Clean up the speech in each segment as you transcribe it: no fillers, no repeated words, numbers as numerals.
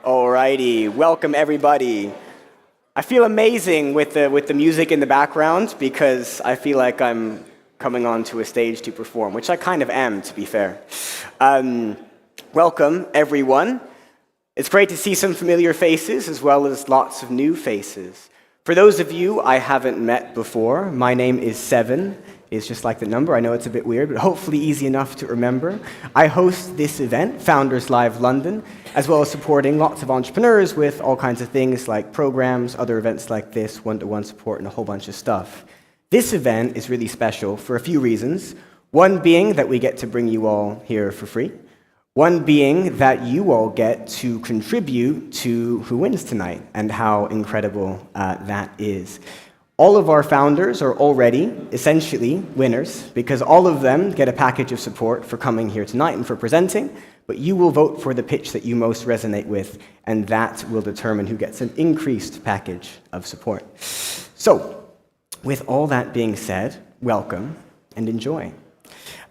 Alrighty, welcome everybody. I feel amazing with the music in the background because I feel like I'm coming onto a stage to perform, which I kind of am, to be fair. Welcome everyone. It's great to see some familiar faces as well as lots of new faces. For those of you I haven't met before, my name is Seven. It's just like the number. I know it's a bit weird, but hopefully easy enough to remember. I host this event, Founders Live London, as well as supporting lots of entrepreneurs with all kinds of things like programs, other events like this, one-to-one support, and a whole bunch of stuff. This event is really special for a few reasons. One being that we get to bring you all here for free. One being that you all get to contribute to who wins tonight and how incredible that is. All of our founders are already essentially winners because all of them get a package of support for coming here tonight and for presenting, but you will vote for the pitch that you most resonate with, and that will determine who gets an increased package of support. So, with all that being said, welcome and enjoy.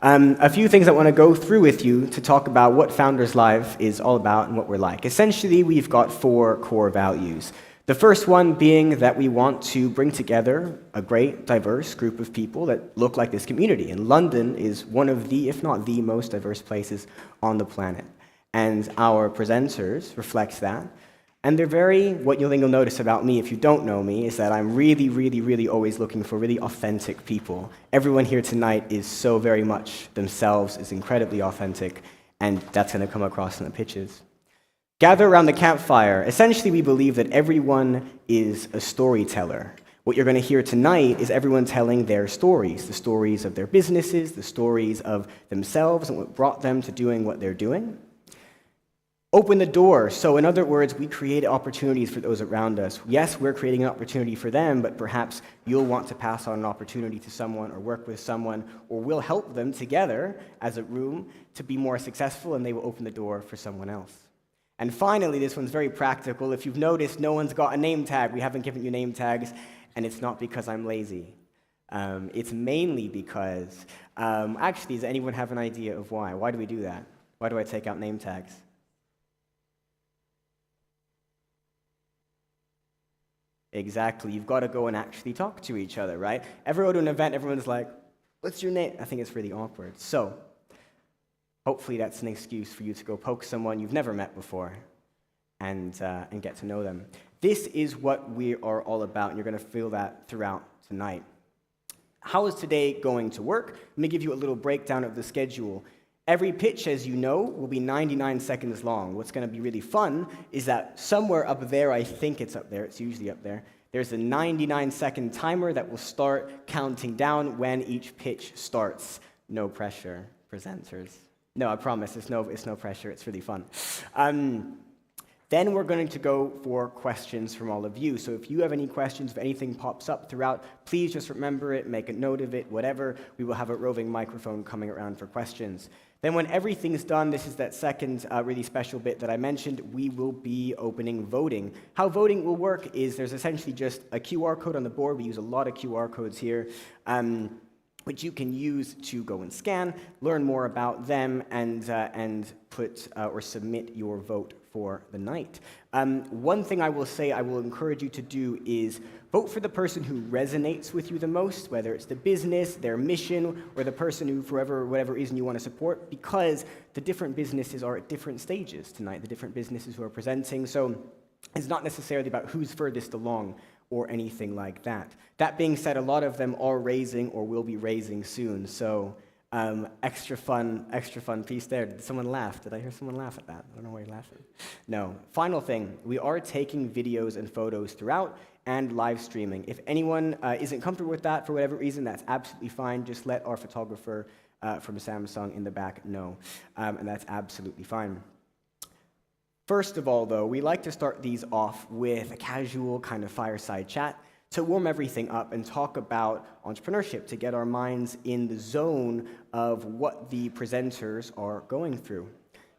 A few things I want to go through with you to talk about what Founders Live is all about and what we're like. Essentially, we've got 4 core values. The first one being that we want to bring together a great, diverse group of people that look like this community. And London is one of the, if not the most diverse places on the planet. And our presenters reflect that. And they're what you'll notice about me if you don't know me is that I'm really always looking for really authentic people. Everyone here tonight is so very much themselves, is incredibly authentic, and that's going to come across in the pitches. Gather around the campfire. Essentially, we believe that everyone is a storyteller. What you're going to hear tonight is everyone telling their stories, the stories of their businesses, the stories of themselves and what brought them to doing what they're doing. Open the door. So in other words, we create opportunities for those around us. Yes, we're creating an opportunity for them, but perhaps you'll want to pass on an opportunity to someone or work with someone, or we'll help them together as a room to be more successful, and they will open the door for someone else. And finally, this one's very practical. If you've noticed, no one's got a name tag. We haven't given you name tags, and it's not because I'm lazy. It's mainly because, actually, does anyone have an idea of why? Why do we do that? Why do I take out name tags? Exactly. You've got to go and actually talk to each other, right? Ever go to an event, everyone's like, what's your name? I think it's really awkward. So, hopefully that's an excuse for you to go poke someone you've never met before and get to know them. This is what we are all about, and you're going to feel that throughout tonight. How is today going to work? Let me give you a little breakdown of the schedule. Every pitch, as you know, will be 99 seconds long. What's going to be really fun is that somewhere up there, I think it's up there, it's usually up there, there's a 99-second timer that will start counting down when each pitch starts. No pressure, presenters. No, I promise, it's no pressure, it's really fun. Then we're going to go for questions from all of you. So if you have any questions, if anything pops up throughout, please just remember it, make a note of it, whatever. We will have a roving microphone coming around for questions. Then when everything's done, this is that second really special bit that I mentioned, we will be opening voting. How voting will work is there's essentially just a QR code on the board. We use a lot of QR codes here. Which you can use to go and scan, learn more about them, and put or submit your vote for the night. One thing I will say I will encourage you to do is vote for the person who resonates with you the most, whether it's the business, their mission, or the person who, for whatever reason you want to support, because the different businesses are at different stages tonight, the different businesses who are presenting, so it's not necessarily about who's furthest along or anything like that. That being said, a lot of them are raising or will be raising soon, so extra fun piece there. Did someone laugh? Did I hear someone laugh at that? I don't know why you're laughing. No. Final thing, we are taking videos and photos throughout and live streaming. If anyone isn't comfortable with that for whatever reason, that's absolutely fine. Just let our photographer from Samsung in the back know, and that's absolutely fine. First of all, though, we like to start these off with a casual kind of fireside chat to warm everything up and talk about entrepreneurship, to get our minds in the zone of what the presenters are going through.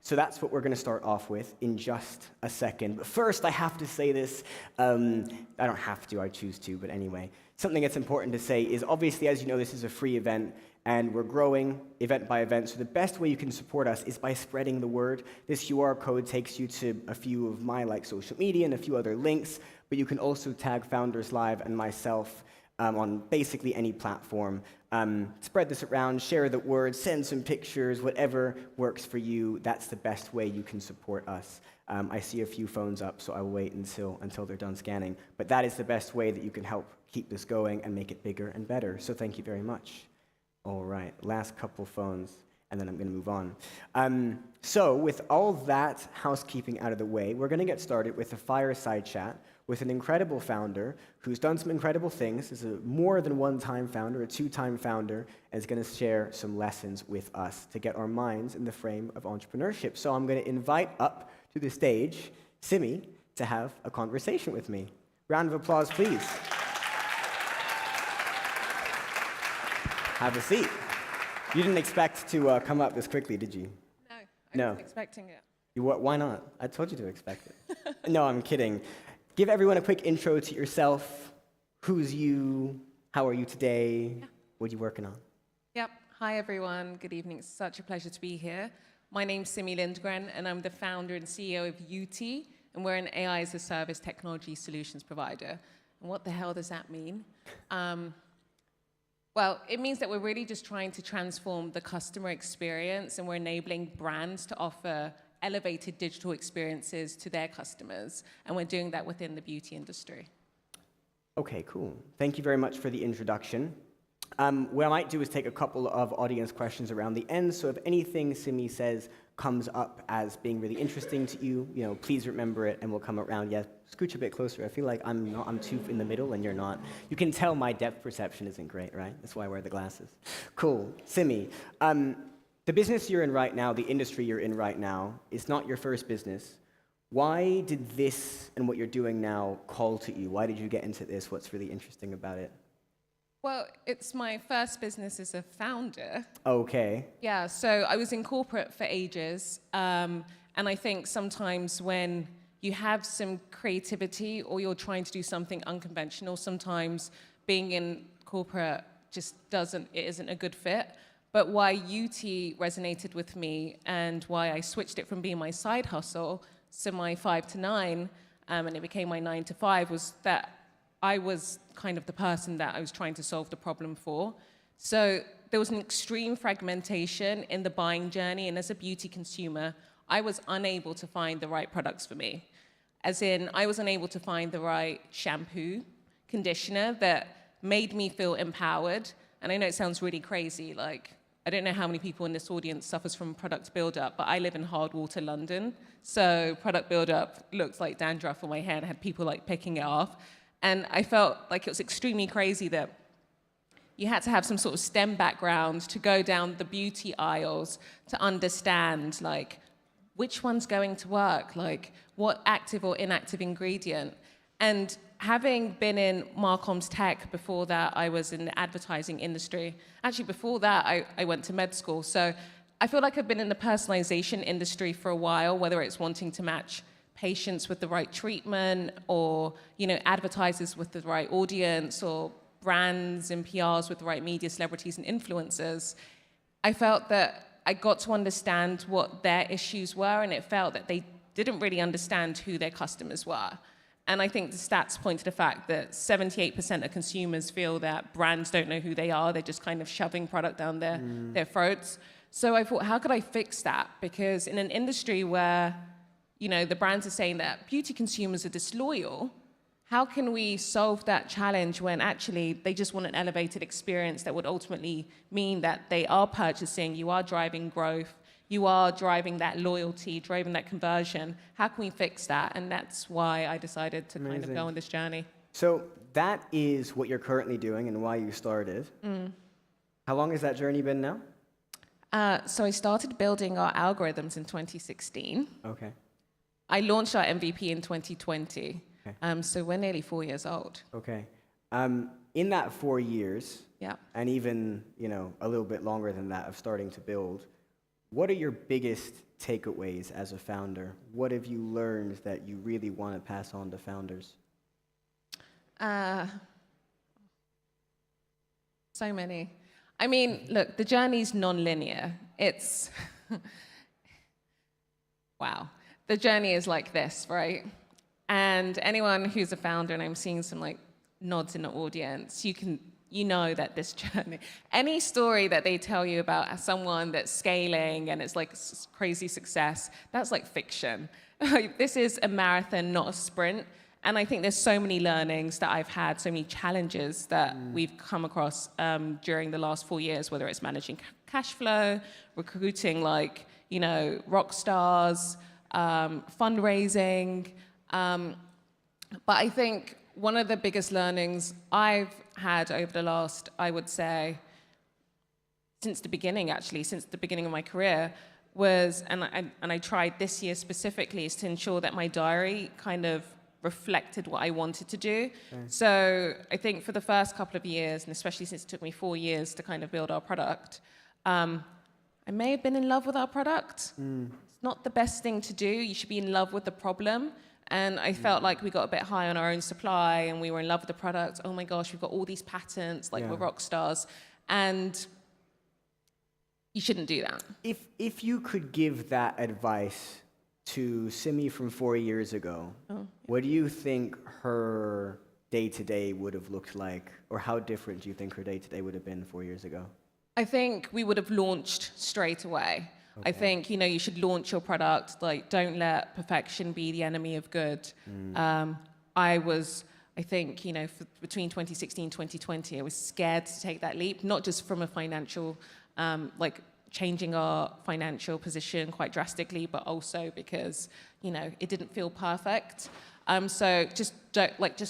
So that's what we're going to start off with in just a second. But first, I have to say this. I don't have to, I choose to, but anyway. Something that's important to say is, obviously, as you know, this is a free event, and we're growing event by event. So the best way you can support us is by spreading the word. This QR code takes you to a few of my social media and a few other links, but you can also tag Founders Live and myself on basically any platform. Spread this around, share the word, send some pictures, whatever works for you. That's the best way you can support us. I see a few phones up, so I'll wait until they're done scanning. But that is the best way that you can help keep this going and make it bigger and better. So thank you very much. All right, last couple phones, and then I'm going to move on. So with all that housekeeping out of the way, we're going to get started with a fireside chat with an incredible founder who's done some incredible things, is a more than one-time founder, a two-time founder, and is going to share some lessons with us to get our minds in the frame of entrepreneurship. So I'm going to invite up to the stage Simy to have a conversation with me. Round of applause, please. Have a seat. You didn't expect to come up this quickly, did you? No, I wasn't expecting it. Why not? I told you to expect it. No, I'm kidding. Give everyone a quick intro to yourself. Who's you? How are you today? Yeah. What are you working on? Yep. Hi, everyone. Good evening. It's such a pleasure to be here. My name's Simi Lindgren, and I'm the founder and CEO of Yuty, and we're an AI as a service technology solutions provider. And what the hell does that mean? Well, it means that we're really just trying to transform the customer experience, and we're enabling brands to offer elevated digital experiences to their customers, and we're doing that within the beauty industry. Okay, cool. Thank you very much for the introduction. What I might do is take a couple of audience questions around the end, so if anything Simi says comes up as being really interesting to you, please remember it, and we'll come around. Yeah, scooch a bit closer. I feel like I'm too in the middle, and you're not. You can tell my depth perception isn't great, right? That's why I wear the glasses. Cool. Simi, the business you're in right now, the industry you're in right now, is not your first business. Why did this and what you're doing now call to you? Why did you get into this? What's really interesting about it? Well, it's my first business as a founder. Okay. Yeah, so I was in corporate for ages, and I think sometimes when you have some creativity or you're trying to do something unconventional, sometimes being in corporate just isn't a good fit. But why Yuty resonated with me and why I switched it from being my side hustle to my 5 to 9, and it became my 9 to 5, was that I was kind of the person that I was trying to solve the problem for. So there was an extreme fragmentation in the buying journey, and as a beauty consumer, I was unable to find the right products for me. As in, I was unable to find the right shampoo, conditioner that made me feel empowered. And I know it sounds really crazy, I don't know how many people in this audience suffers from product buildup, but I live in Hardwater, London. So product buildup looks like dandruff on my hair, and I had people picking it off. And I felt like it was extremely crazy that you had to have some sort of STEM background to go down the beauty aisles to understand which one's going to work, what active or inactive ingredient. And having been in Marcom's tech, before that I was in the advertising industry. Actually, before that I went to med school. So I feel like I've been in the personalization industry for a while, whether it's wanting to match patients with the right treatment or advertisers with the right audience or brands and PRs with the right media, celebrities and influencers. I felt that I got to understand what their issues were, and it felt that they didn't really understand who their customers were. And I think the stats point to the fact that 78% of consumers feel that brands don't know who they are. They're just kind of shoving product down their throats. So I thought, how could I fix that? Because in an industry where, the brands are saying that beauty consumers are disloyal, how can we solve that challenge when actually they just want an elevated experience that would ultimately mean that they are purchasing, you are driving growth, you are driving that loyalty, driving that conversion. How can we fix that? And that's why I decided to kind of go on this journey. So that is what you're currently doing and why you started. How long has that journey been now? So I started building our algorithms in 2016. Okay. I launched our MVP in 2020. Okay. So we're nearly 4 years old. Okay. In that 4 years, Yeah. and even a little bit longer than that of starting to build, What are your biggest takeaways as a founder? What have you learned that you really want to pass on to founders? So many. I mean, look, the journey's non-linear. It's, wow. The journey is like this, right? And anyone who's a founder, and I'm seeing some like nods in the audience, you know that this journey, any story that they tell you about someone that's scaling and it's like crazy success, that's like fiction. This is a marathon, not a sprint. And I think there's so many learnings that I've had, so many challenges that we've come across during the last 4 years, whether it's managing cash flow, recruiting like, rock stars, fundraising. But I think one of the biggest learnings I've had over the last, I would say, since the beginning of my career, was, and I tried this year specifically, is to ensure that my diary kind of reflected what I wanted to do. Okay. So I think for the first couple of years, and especially since it took me 4 years to kind of build our product, I may have been in love with our product. It's not the best thing to do. You should be in love with the problem. And I felt like we got a bit high on our own supply and we were in love with the product. Oh my gosh, we've got all these patents, like we're rock stars. And you shouldn't do that. If you could give that advice to Simi from 4 years ago, what do you think her day-to-day would have looked like? Or how different do you think her day-to-day would have been 4 years ago? I think we would have launched straight away. Okay. I think, you should launch your product. Like, don't let perfection be the enemy of good. I think, between 2016 and 2020, I was scared to take that leap, not just from a financial, changing our financial position quite drastically, but also because, it didn't feel perfect. So just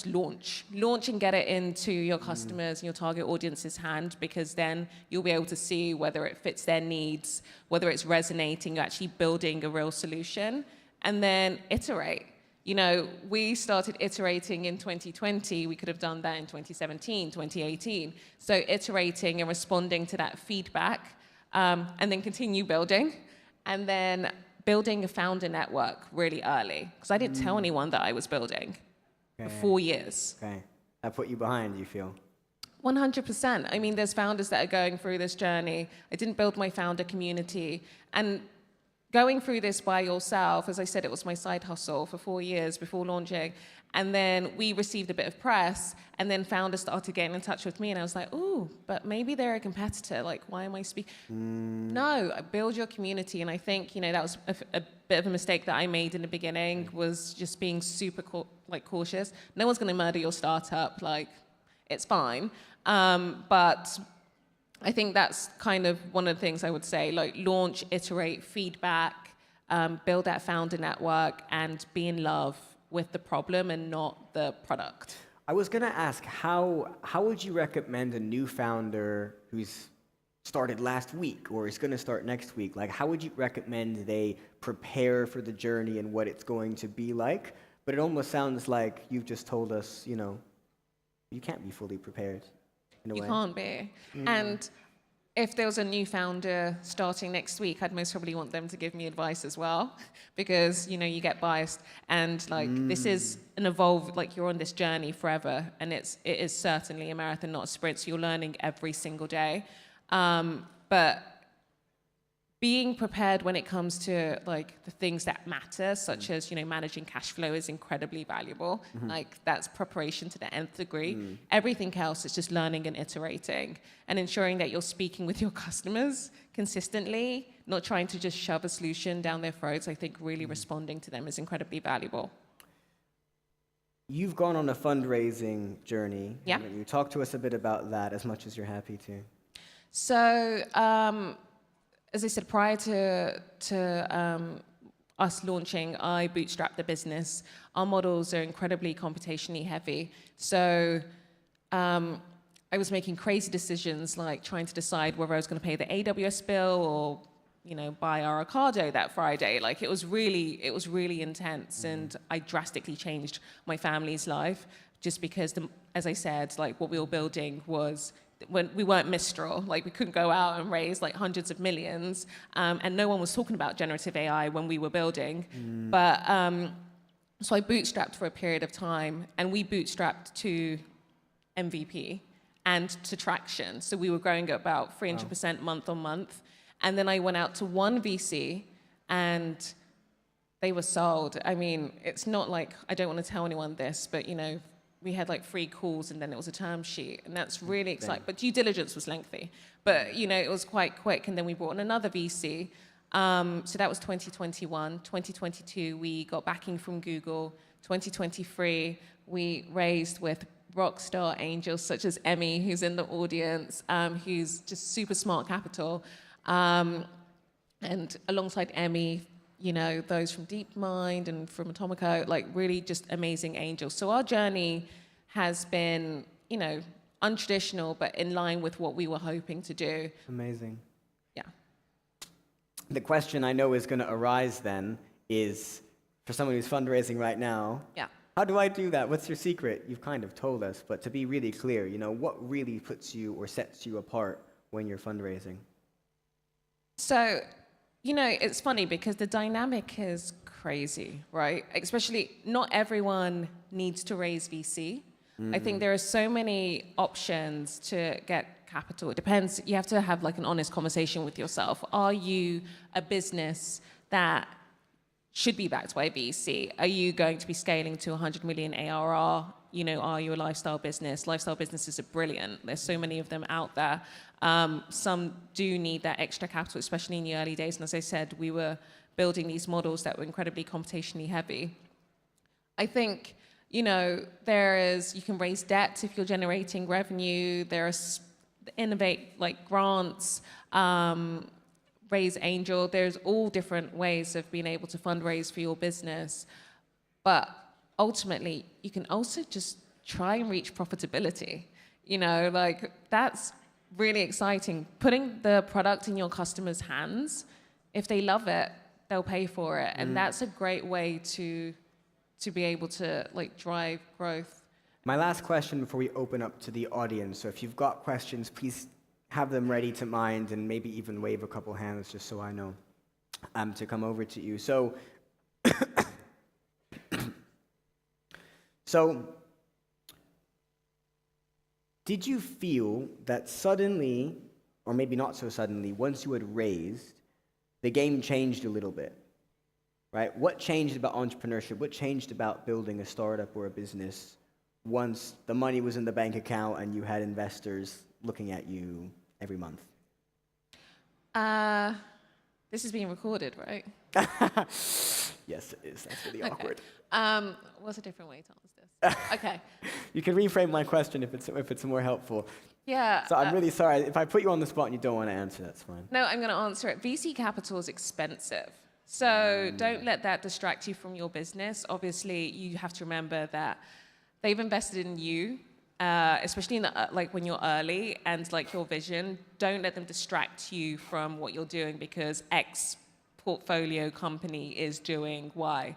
launch and get it into your customers and your target audience's hand, because then you'll be able to see whether it fits their needs, whether it's resonating, you're actually building a real solution, and then iterate. We started iterating in 2020. We could have done that in 2017, 2018. So iterating and responding to that feedback, and then continue building, and then building a founder network really early, because I didn't tell anyone that I was building for 4 years. Okay, that put you behind, you feel? 100%. I mean, there's founders that are going through this journey. I didn't build my founder community. And going through this by yourself, as I said, it was my side hustle for 4 years before launching. And then we received a bit of press, and then founders started getting in touch with me, and I was like, ooh, but maybe they're a competitor. Like, why am I speaking? No, build your community. And I think, that was a bit of a mistake that I made in the beginning, was just being super cautious. No one's going to murder your startup. Like, it's fine. But I think that's kind of one of the things I would say, like launch, iterate, feedback, build that founder network, and be in love with the problem and not the product. I was going to ask, how would you recommend a new founder who's started last week or is going to start next week, like how would you recommend they prepare for the journey and what it's going to be like? But it almost sounds like you've just told us, you can't be fully prepared in a way. You can't be. And if there was a new founder starting next week, I'd most probably want them to give me advice as well, because you get biased, and this is an you're on this journey forever, and it is certainly a marathon, not a sprint. So you're learning every single day, but being prepared when it comes to the things that matter, such as managing cash flow, is incredibly valuable. That's preparation to the nth degree. Everything else is just learning and iterating, and ensuring that you're speaking with your customers consistently, not trying to just shove a solution down their throats. I think really responding to them is incredibly valuable. You've gone on a fundraising journey. Yeah. You talk to us a bit about that, as much as you're happy to. So, as I said, prior to us launching, I bootstrapped the business. Our models are incredibly computationally heavy. So I was making crazy decisions, like trying to decide whether I was going to pay the AWS bill or buy our avocado that Friday. It was really intense, and I drastically changed my family's life just because, as I said, like what we were building was, when we weren't Mistral, like we couldn't go out and raise like hundreds of millions, and no one was talking about generative AI when we were building. But so I bootstrapped for a period of time, and we bootstrapped to MVP and to traction. So we were growing at about 300% month on month. And then I went out to one VC, and they were sold. I mean, it's not like, I don't want to tell anyone this, but you know, we had like 3 calls and then it was a term sheet, and that's really exciting. But due diligence was lengthy, but you know, it was quite quick. And then we brought in another VC. So that was 2021. 2022, we got backing from Google. 2023, we raised with rockstar angels such as Emmy, who's in the audience, who's just super smart capital. And alongside Emmy, you know, those from DeepMind and from Atomico, like really just amazing angels. So our journey has been, you know, untraditional, but in line with what we were hoping to do. Amazing. Yeah. The question I know is going to arise then is, for someone who's fundraising right now, Yeah. how do I do that? What's your secret? You've kind of told us, but to be really clear, you know, what really puts you or sets you apart when you're fundraising? So, you know, it's funny because the dynamic is crazy, right? Especially not everyone needs to raise VC. I think there are so many options to get capital. It depends. You have to have like an honest conversation with yourself. Are you a business that should be backed by VC? Are you going to be scaling to 100 million ARR? You know, are you a lifestyle business? Lifestyle businesses are brilliant. There's so many of them out there. Some do need that extra capital, especially in the early days. And as I said, we were building these models that were incredibly computationally heavy. I think, you know, you can raise debt if you're generating revenue. There are innovate like grants, raise angel. There's all different ways of being able to fundraise for your business. But ultimately, you can also just try and reach profitability. You know, like that's really exciting. Putting the product in your customers' hands, if they love it, they'll pay for it. And that's a great way to be able to like drive growth. My last question before we open up to the audience. So if you've got questions, please have them ready to mind, and maybe even wave a couple hands just so I know to come over to you. So, did you feel that suddenly, or maybe not so suddenly, once you had raised, the game changed a little bit, right? What changed about entrepreneurship? What changed about building a startup or a business once the money was in the bank account and you had investors looking at you every month? This is being recorded, right? Yes, it is. That's really awkward. What's a different way to answer this? Okay. You can reframe my question if it's more helpful. Yeah. So I'm really sorry. If I put you on the spot and you don't want to answer, that's fine. No, I'm going to answer it. VC capital is expensive. So don't let that distract you from your business. Obviously, you have to remember that they've invested in you, especially in the, like when you're early, and like your vision. Don't let them distract you from what you're doing because X portfolio company is doing Y.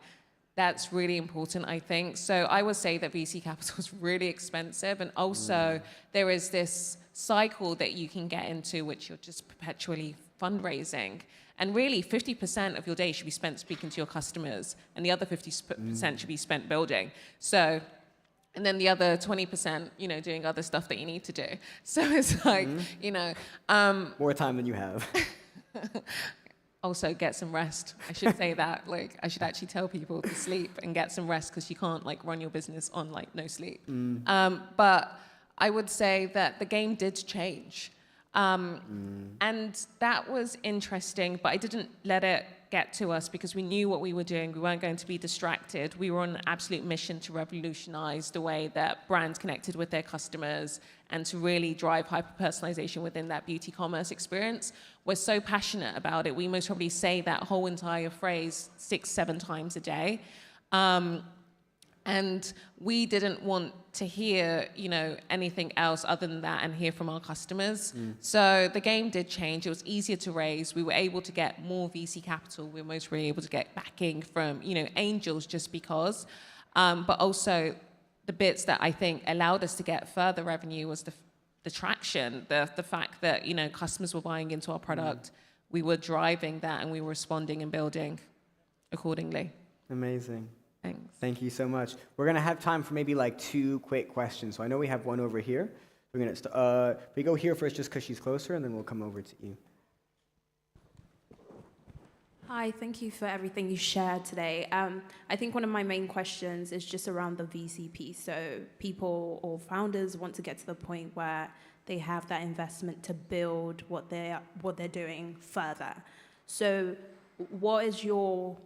That's really important, I think. So I would say that VC capital is really expensive, and also there is this cycle that you can get into, which you're just perpetually fundraising. And really, 50% of your day should be spent speaking to your customers, and the other 50% should be spent building. So, and then the other 20%, you know, doing other stuff that you need to do. So it's like, you know. More time than you have. Also, get some rest. I should say that. Like, I should actually tell people to sleep and get some rest because you can't, like, run your business on, like, no sleep. But I would say that the game did change. And that was interesting, but I didn't let it get to us because we knew what we were doing. We weren't going to be distracted. We were on an absolute mission to revolutionize the way that brands connected with their customers and to really drive hyper-personalization within that beauty commerce experience. We're so passionate about it. We most probably say that whole entire phrase 6-7 times a day. And we didn't want to hear, you know, anything else other than that and hear from our customers. So the game did change. It was easier to raise. We were able to get more VC capital. We were most really able to get backing from, you know, angels just because. But also the bits that I think allowed us to get further revenue was the traction, the fact that, you know, customers were buying into our product. We were driving that and we were responding and building accordingly. Amazing. Thanks. Thank you so much. We're going to have time for maybe like 2 quick questions. So I know we have one over here. We're going to we go here first just because she's closer, and then we'll come over to you. Hi, thank you for everything you shared today. I think one of my main questions is just around the VC piece. So people or founders want to get to the point where they have that investment to build what they're doing further. So what is your,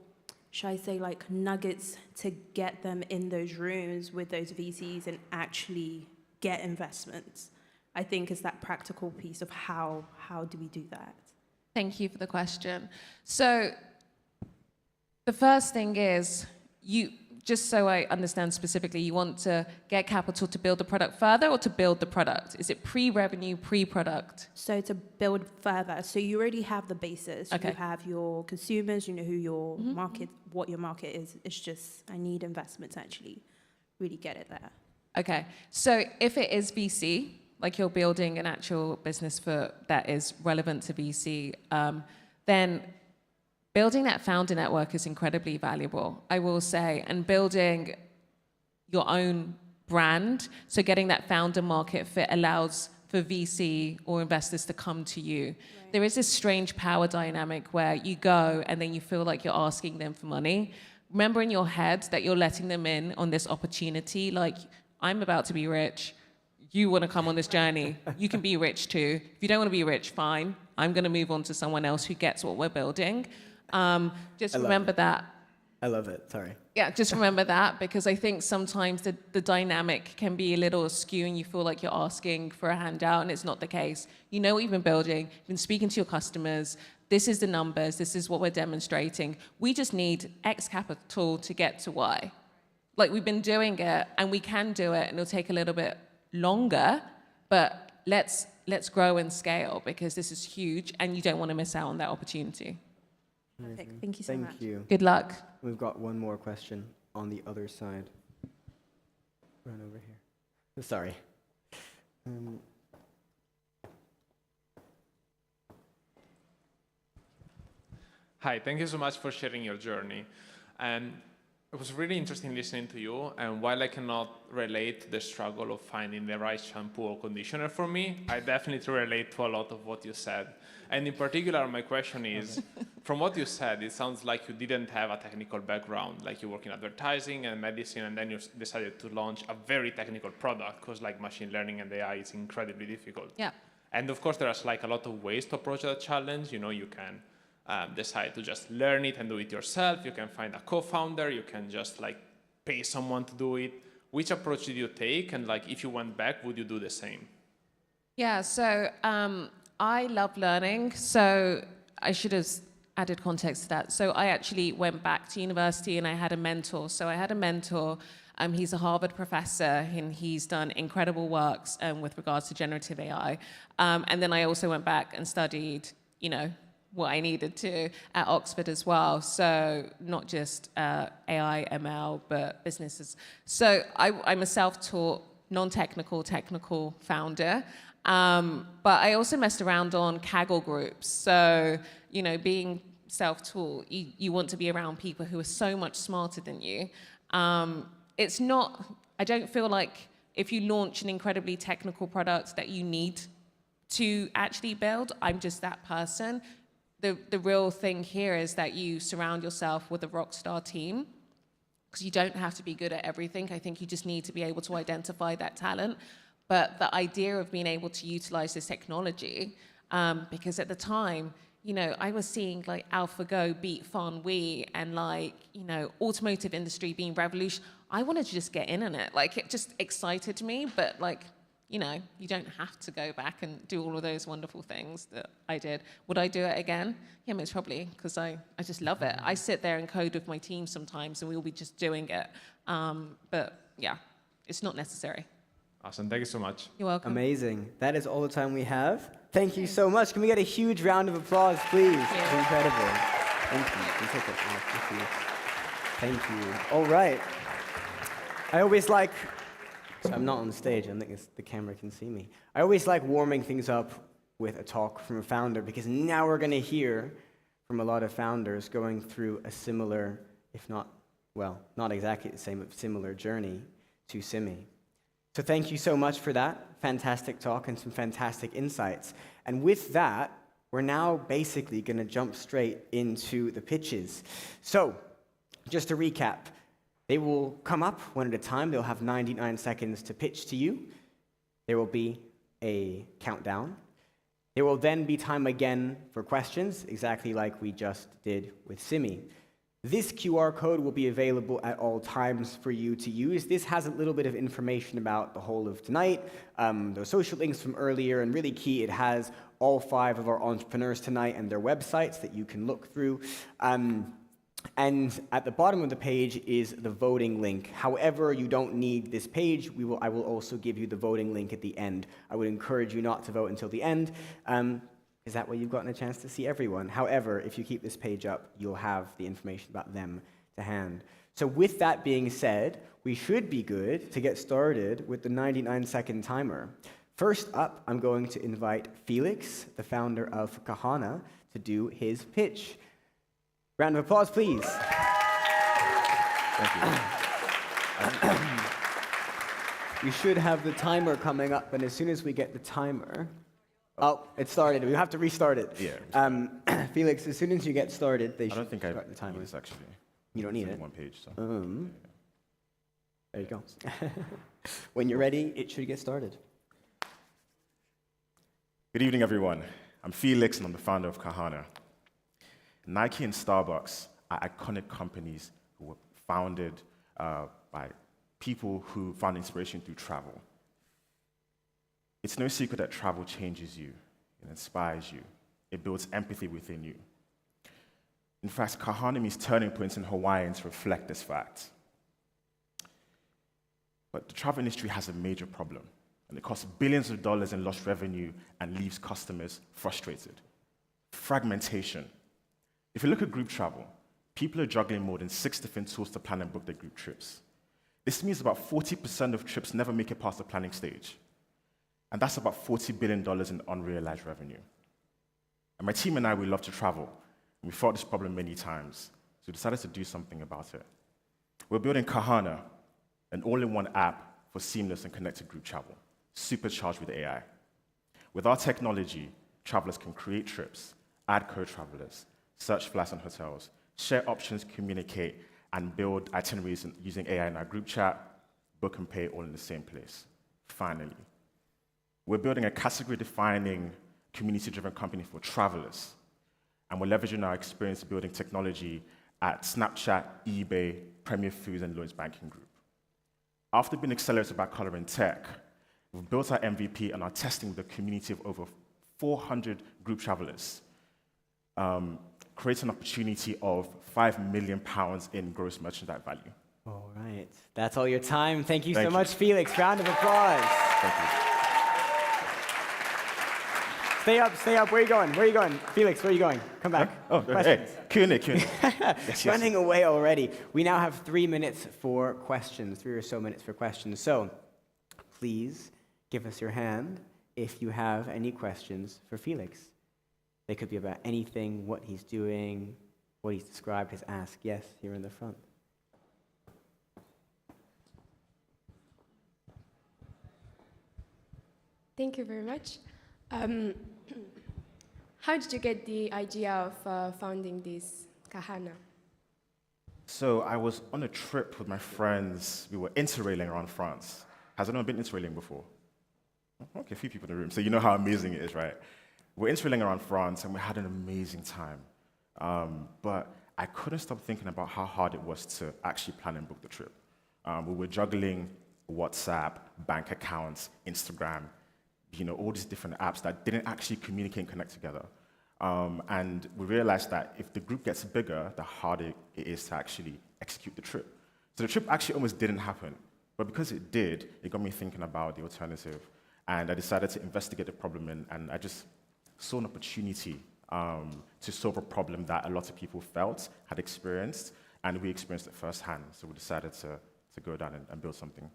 should I say, like nuggets to get them in those rooms with those VCs and actually get investments? I think is that practical piece of how do we do that? Thank you for the question. So the first thing is, just so I understand specifically, you want to get capital to build the product further or to build the product? Is it pre-revenue, pre-product? So to build further, so you already have the basis. Okay. You have your consumers, you know who your market, what your market is. It's just, I need investment to actually really get it there. Okay, so if it is VC, like you're building an actual business that is relevant to VC, then building that founder network is incredibly valuable, I will say, and building your own brand, so getting that founder market fit allows for VC or investors to come to you. Right. There is this strange power dynamic where you go and then you feel like you're asking them for money. Remember in your head that you're letting them in on this opportunity, like, I'm about to be rich. You want to come on this journey. You can be rich too. If you don't want to be rich, fine. I'm going to move on to someone else who gets what we're building. Just remember that. I love it. Sorry. Yeah, just remember that, because I think sometimes the dynamic can be a little askew and you feel like you're asking for a handout, and it's not the case. You know what you've been building. You've been speaking to your customers. This is the numbers. This is what we're demonstrating. We just need X capital to get to Y. Like, we've been doing it, and we can do it, and it'll take a little bit longer, but let's grow and scale, because this is huge, and you don't want to miss out on that opportunity. Perfect. Thank you so much. Thank you. Good luck. We've got one more question on the other side. Run over here. Sorry. Hi, thank you so much for sharing your journey. And it was really interesting listening to you, and while I cannot relate to the struggle of finding the right shampoo or conditioner for me, I definitely relate to a lot of what you said. And in particular, my question is, from what you said, it sounds like you didn't have a technical background, like you work in advertising and medicine, and then you decided to launch a very technical product, because like machine learning and AI is incredibly difficult. Yeah. And of course, there's like a lot of ways to approach that challenge. You know, you can decide to just learn it and do it yourself. You can find a co-founder. You can just like pay someone to do it. Which approach did you take? And like, if you went back, would you do the same? Yeah, so I love learning. So I should have added context to that. So I actually went back to university and I had a mentor. So I had a mentor. He's a Harvard professor, and he's done incredible works with regards to generative AI. And then I also went back and studied, you know, what I needed to at Oxford as well. So not just AI, ML, but businesses. So I'm a self-taught, non-technical, technical founder. But I also messed around on Kaggle groups. So, you know, being self-taught, you want to be around people who are so much smarter than you. It's not, I don't feel like if you launch an incredibly technical product that you need to actually build. I'm just that person. The real thing here is that you surround yourself with a rock star team, because you don't have to be good at everything. I think you just need to be able to identify that talent. But the idea of being able to utilize this technology, because at the time, you know, I was seeing like AlphaGo beat Fanui and like, you know, automotive industry being revolution. I wanted to just get in on it. Like, it just excited me, but like, you know, you don't have to go back and do all of those wonderful things that I did. Would I do it again? Yeah, most probably, because I just love it. I sit there and code with my team sometimes, and we'll be just doing it. But yeah, it's not necessary. Awesome, thank you so much. You're welcome. Amazing. That is all the time we have. Thank you so much. Can we get a huge round of applause, please? It's incredible. Thank you. You take it off. Thank you. All right. I always like So I'm not on stage. I don't think the camera can see me. I always like warming things up with a talk from a founder because now we're going to hear from a lot of founders going through a similar, if not, well, not exactly the same, but similar journey to Simy. So thank you so much for that fantastic talk and some fantastic insights. And with that, we're now basically going to jump straight into the pitches. So just to recap, they will come up one at a time. They'll have 99 seconds to pitch to you. There will be a countdown. There will then be time again for questions, exactly like we just did with Simy. This QR code will be available at all times for you to use. This has a little bit of information about the whole of tonight, those social links from earlier, and really key, it has all 5 of our entrepreneurs tonight and their websites that you can look through. And at the bottom of the page is the voting link. However, you don't need this page. I will also give you the voting link at the end. I would encourage you not to vote until the end, because that way you've gotten a chance to see everyone. However, if you keep this page up, you'll have the information about them to hand. So with that being said, we should be good to get started with the 99-second timer. First up, I'm going to invite Felix, the founder of Kahana, to do his pitch. Round of applause, please. Thank you. We should have the timer coming up, and as soon as we get the timer... Oh, it started. We have to restart it. Yeah. Felix, as soon as you get started, they I should don't think I start the timer. need this, actually. You don't need It's it? only one page, so. There you go. When you're ready, it should get started. Good evening, everyone. I'm Felix, and I'm the founder of Kahana. Nike and Starbucks are iconic companies who were founded by people who found inspiration through travel. It's no secret that travel changes you, it inspires you, it builds empathy within you. In fact, Kahana means turning points in Hawaiian to reflect this fact. But the travel industry has a major problem, and it costs billions of dollars in lost revenue and leaves customers frustrated. Fragmentation. If you look at group travel, people are juggling more than 6 different tools to plan and book their group trips. This means about 40% of trips never make it past the planning stage. And that's about $40 billion in unrealized revenue. And my team and I, we love to travel. And we fought this problem many times. So we decided to do something about it. We're building Kahana, an all-in-one app for seamless and connected group travel, supercharged with AI. With our technology, travelers can create trips, add co-travelers, search flights and hotels, share options, communicate, and build itineraries using AI in our group chat, book and pay all in the same place. Finally. We're building a category-defining, community-driven company for travelers. And we're leveraging our experience building technology at Snapchat, eBay, Premier Foods, and Lloyds Banking Group. After being accelerated by Color in Tech, we've built our MVP and are testing with a community of over 400 group travelers, creating an opportunity of £5 million in gross merchandise value. All right. That's all your time. Thank you so Thank you. much, Felix. Round of applause. Thank you. Stay up, stay up. Where are you going? Where are you going? Felix, where are you going? Come back. Oh, Questions. hey, Q&A. Yes. Running away already. We now have 3 minutes for questions, 3 or so minutes for questions. So please give us your hand if you have any questions for Felix. They could be about anything, what he's doing, what he's described, his ask. Yes, here in the front. Thank you very much. How did you get the idea of founding this Kahana? So I was on a trip with my friends. We were interrailing around France. Has anyone been interrailing before? Okay, a few people in the room. So you know how amazing it is, right? We're interrailing around France, and we had an amazing time. But I couldn't stop thinking about how hard it was to actually plan and book the trip. We were juggling WhatsApp, bank accounts, Instagram, all these different apps that didn't actually communicate and connect together. And we realized that if the group gets bigger, the harder it is to actually execute the trip. So the trip actually almost didn't happen. But because it did, it got me thinking about the alternative. And I decided to investigate the problem, and I just saw an opportunity to solve a problem that a lot of people felt, had experienced, and we experienced it firsthand. So we decided to go down and build something.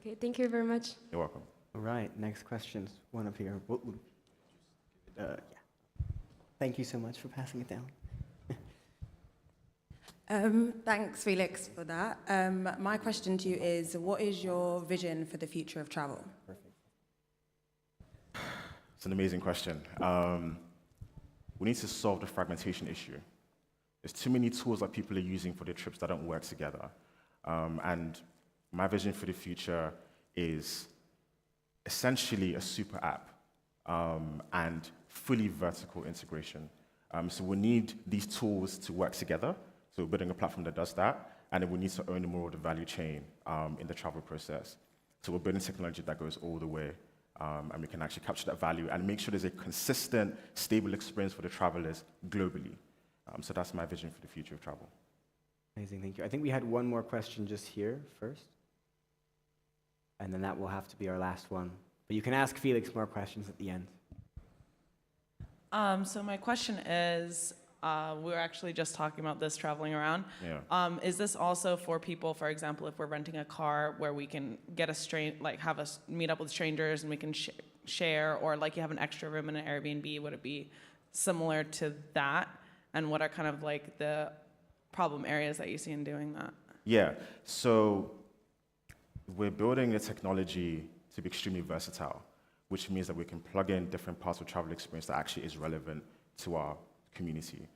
Okay, thank you very much. You're welcome. All right, next question's one up here. Yeah. Thank you so much for passing it down. Thanks, Felix, for that. My question to you is, what is your vision for the future of travel? Perfect. It's an amazing question. We need to solve the fragmentation issue. There's too many tools that people are using for their trips that don't work together. And my vision for the future is essentially a super app and fully vertical integration. So we need these tools to work together. So we're building a platform that does that, and then we need to own more of the value chain in the travel process. So we're building technology that goes all the way, and we can actually capture that value and make sure there's a consistent, stable experience for the travelers globally. So that's my vision for the future of travel. Amazing, thank you. I think we had one more question just here first. And then that will have to be our last one. But you can ask Felix more questions at the end. So my question is, we were actually just talking about this traveling around. Yeah. Is this also for people, for example, if we're renting a car where we can get have us meet up with strangers and we can share, or like you have an extra room in an Airbnb, would it be similar to that? And what are kind of like the problem areas that you see in doing that? Yeah, so we're building a technology to be extremely versatile, which means that we can plug in different parts of travel experience that actually is relevant to our community.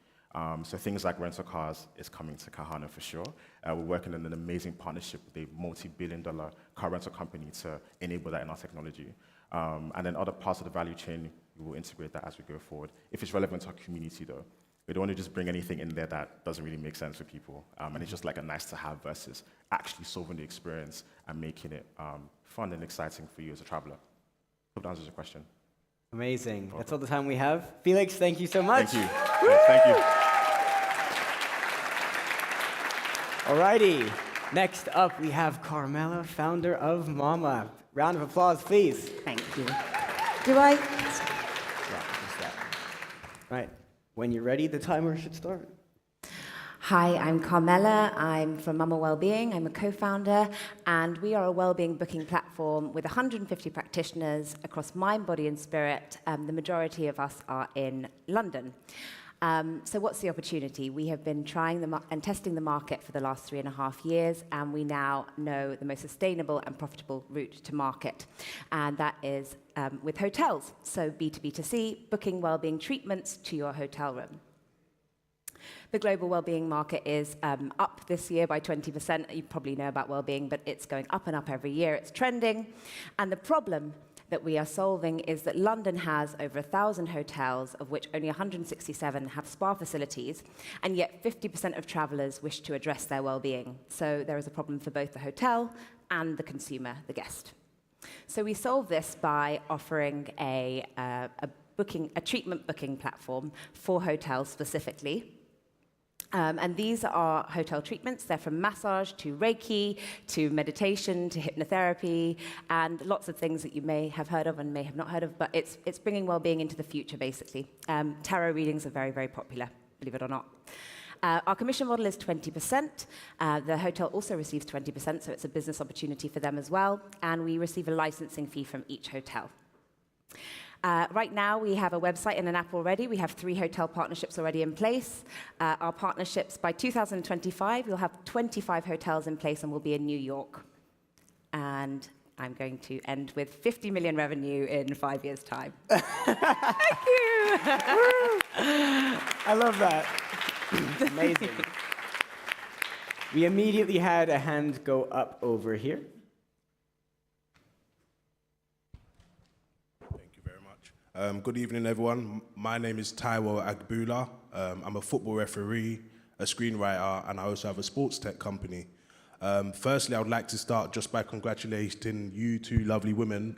So things like rental cars is coming to Kahana for sure. We're working on an amazing partnership with a multi-billion-dollar car rental company to enable that in our technology. And then other parts of the value chain, we will integrate that as we go forward. If it's relevant to our community though, we don't want to just bring anything in there that doesn't really make sense for people. And it's just like a nice to have versus actually solving the experience and making it fun and exciting for you as a traveler. Hope that answers your question. Amazing. That's all the time we have. Felix, thank you so much. Thank you. Yeah, thank you. Alrighty. Next up, we have Carmela, founder of Mama. Round of applause, please. Thank you. Do I? Yeah, just that. Right. When you're ready, the timer should start. Hi, I'm Carmela. I'm from Mama Wellbeing. I'm a co-founder, and we are a wellbeing booking platform with 150 practitioners across mind, body, and spirit. The majority of us are in London. So what's the opportunity? We have been trying and testing the market for the last 3.5 years, and we now know the most sustainable and profitable route to market, and that is with hotels. So B2B2C, booking wellbeing treatments to your hotel room. The global wellbeing market is up this year by 20%. You probably know about wellbeing, but it's going up and up every year. It's trending, and the problem that we are solving is that London has over 1,000 hotels, of which only 167 have spa facilities, and yet 50% of travelers wish to address their well-being. So there is a problem for both the hotel and the consumer, the guest. So we solve this by offering a treatment booking platform for hotels specifically. And these are hotel treatments. They're from massage to Reiki to meditation to hypnotherapy and lots of things that you may have heard of and may have not heard of, but it's bringing well-being into the future, basically. Tarot readings are very, very popular, believe it or not. Our commission model is 20%. The hotel also receives 20%, so it's a business opportunity for them as well. And we receive a licensing fee from each hotel. Right now, we have a website and an app already. We have 3 hotel partnerships already in place. Our partnerships, by 2025, we'll have 25 hotels in place and we'll be in New York. And I'm going to end with 50 million revenue in 5 years' time. Thank you. I love that. Amazing. We immediately had a hand go up over here. Good evening, everyone. My name is Taiwo Agbula. I'm a football referee, a screenwriter, and I also have a sports tech company. Firstly, I would like to start just by congratulating you two lovely women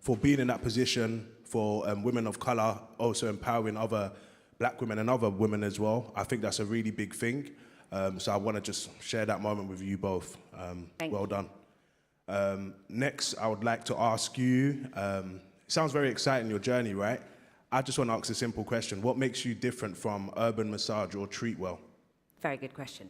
for being in that position, for women of color, also empowering other black women and other women as well. I think that's a really big thing. So I want to just share that moment with you both. Well done. Next, I would like to ask you, sounds very exciting, your journey, right? I just want to ask a simple question. What makes you different from Urban Massage or Treatwell? Very good question.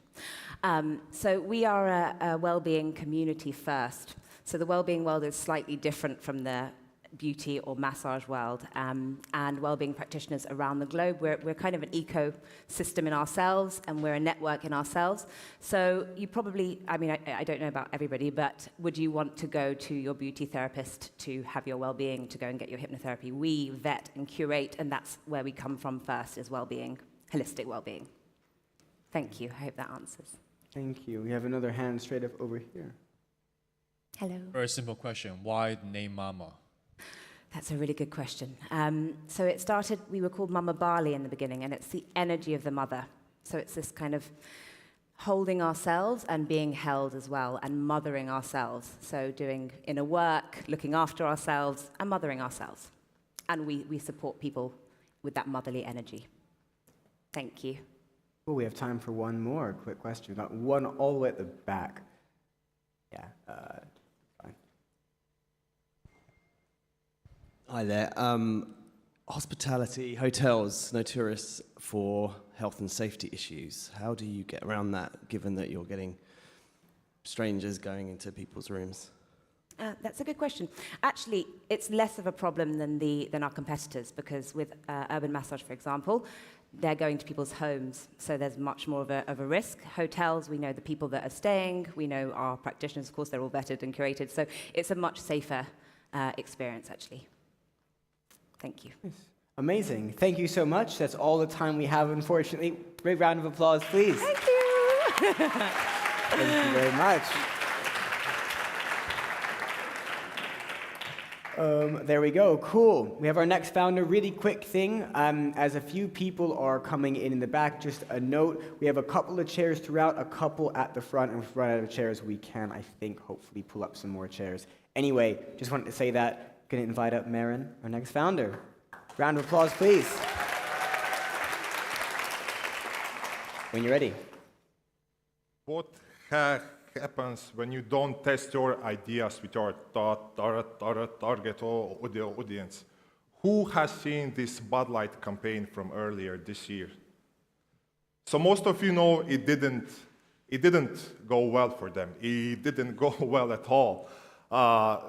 So we are a well-being community first. So the wellbeing world is slightly different from the beauty or massage world, and wellbeing practitioners around the globe. We're kind of an ecosystem in ourselves, and we're a network in ourselves. So you probably, I mean, I don't know about everybody, but would you want to go to your beauty therapist to have your wellbeing, to go and get your hypnotherapy? We vet and curate, and that's where we come from first, is wellbeing, holistic wellbeing. Thank you. I hope that answers. Thank you. We have another hand straight up over here. Hello. Very simple question. Why the name Mama? That's a really good question. So it started, we were called Mama Bali in the beginning, and it's the energy of the mother. So it's this kind of holding ourselves and being held as well, and mothering ourselves. So doing inner work, looking after ourselves, and mothering ourselves. And we support people with that motherly energy. Thank you. Well, we have time for one more quick question. We've got one all the way at the back. Yeah, fine. Hi there. Hospitality, hotels, notorious for health and safety issues. How do you get around that, given that you're getting strangers going into people's rooms? That's a good question. Actually, it's less of a problem than our competitors, because with urban massage, for example, they're going to people's homes, so there's much more of a risk. Hotels, we know the people that are staying, we know our practitioners, of course, they're all vetted and curated, so it's a much safer experience, actually. Thank you. Yes. Amazing. Thank you so much. That's all the time we have, unfortunately. Great round of applause, please. Thank you. Thank you very much. There we go. Cool. We have our next founder. Really quick thing. As a few people are coming in the back, just a note. We have a couple of chairs throughout, a couple at the front, and if we run out of chairs, we can, I think, hopefully pull up some more chairs. Anyway, just wanted to say that. Going to invite up Maren, our next founder. Round of applause, please. When you're ready. What happens when you don't test your ideas with your target audience? Who has seen this Bud Light campaign from earlier this year? So most of you know it didn't go well for them. It didn't go well at all.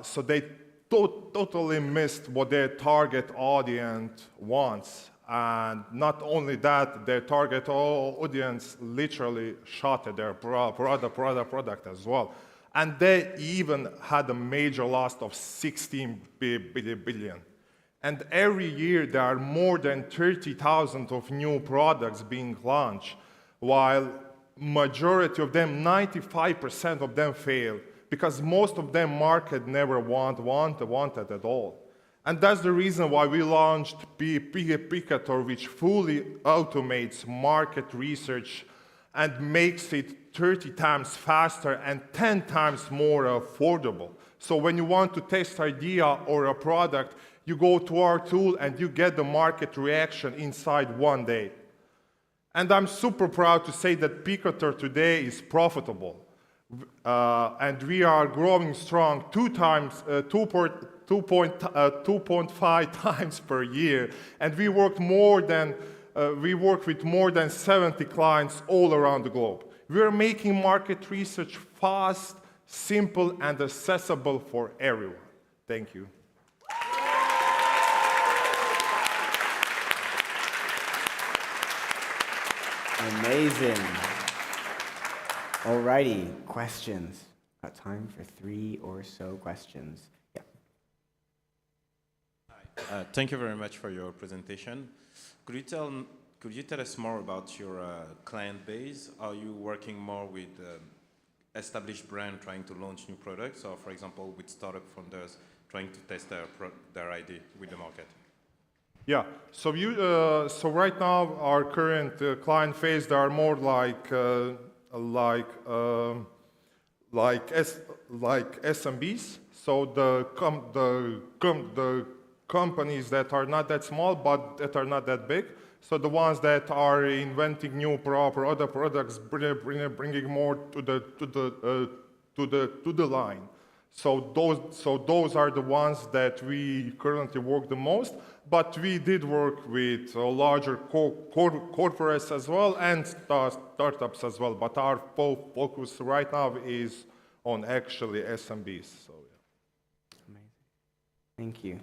So they totally missed what their target audience wants. And not only that, their target audience literally shot at their product as well. And they even had a major loss of 16 billion. And every year there are more than 30,000 of new products being launched, while majority of them, 95% of them fail, because most of them market never wanted at all. And that's the reason why we launched Picor, which fully automates market research and makes it 30 times faster and 10 times more affordable. So when you want to test idea or a product, you go to our tool and you get the market reaction inside 1 day. And I'm super proud to say that Picor today is profitable. And we are growing strong 2.5 times per year, and we work with more than 70 clients all around the globe. We are making market research fast, simple, and accessible for everyone. Thank you. Amazing. Alrighty, questions. Got time for 3 or so questions. Yeah. Hi. Thank you very much for your presentation. Could you tell us more about your client base? Are you working more with established brands trying to launch new products, or for example with startup founders trying to test their idea with the market? Yeah, so right now our current client base, they are more like SMBs. So the companies that are not that small but that are not that big. So the ones that are inventing new other products, bringing more to the line. So those are the ones that we currently work the most. But we did work with larger corporates as well and startups as well. But our focus right now is on actually SMBs. So, yeah. Thank you.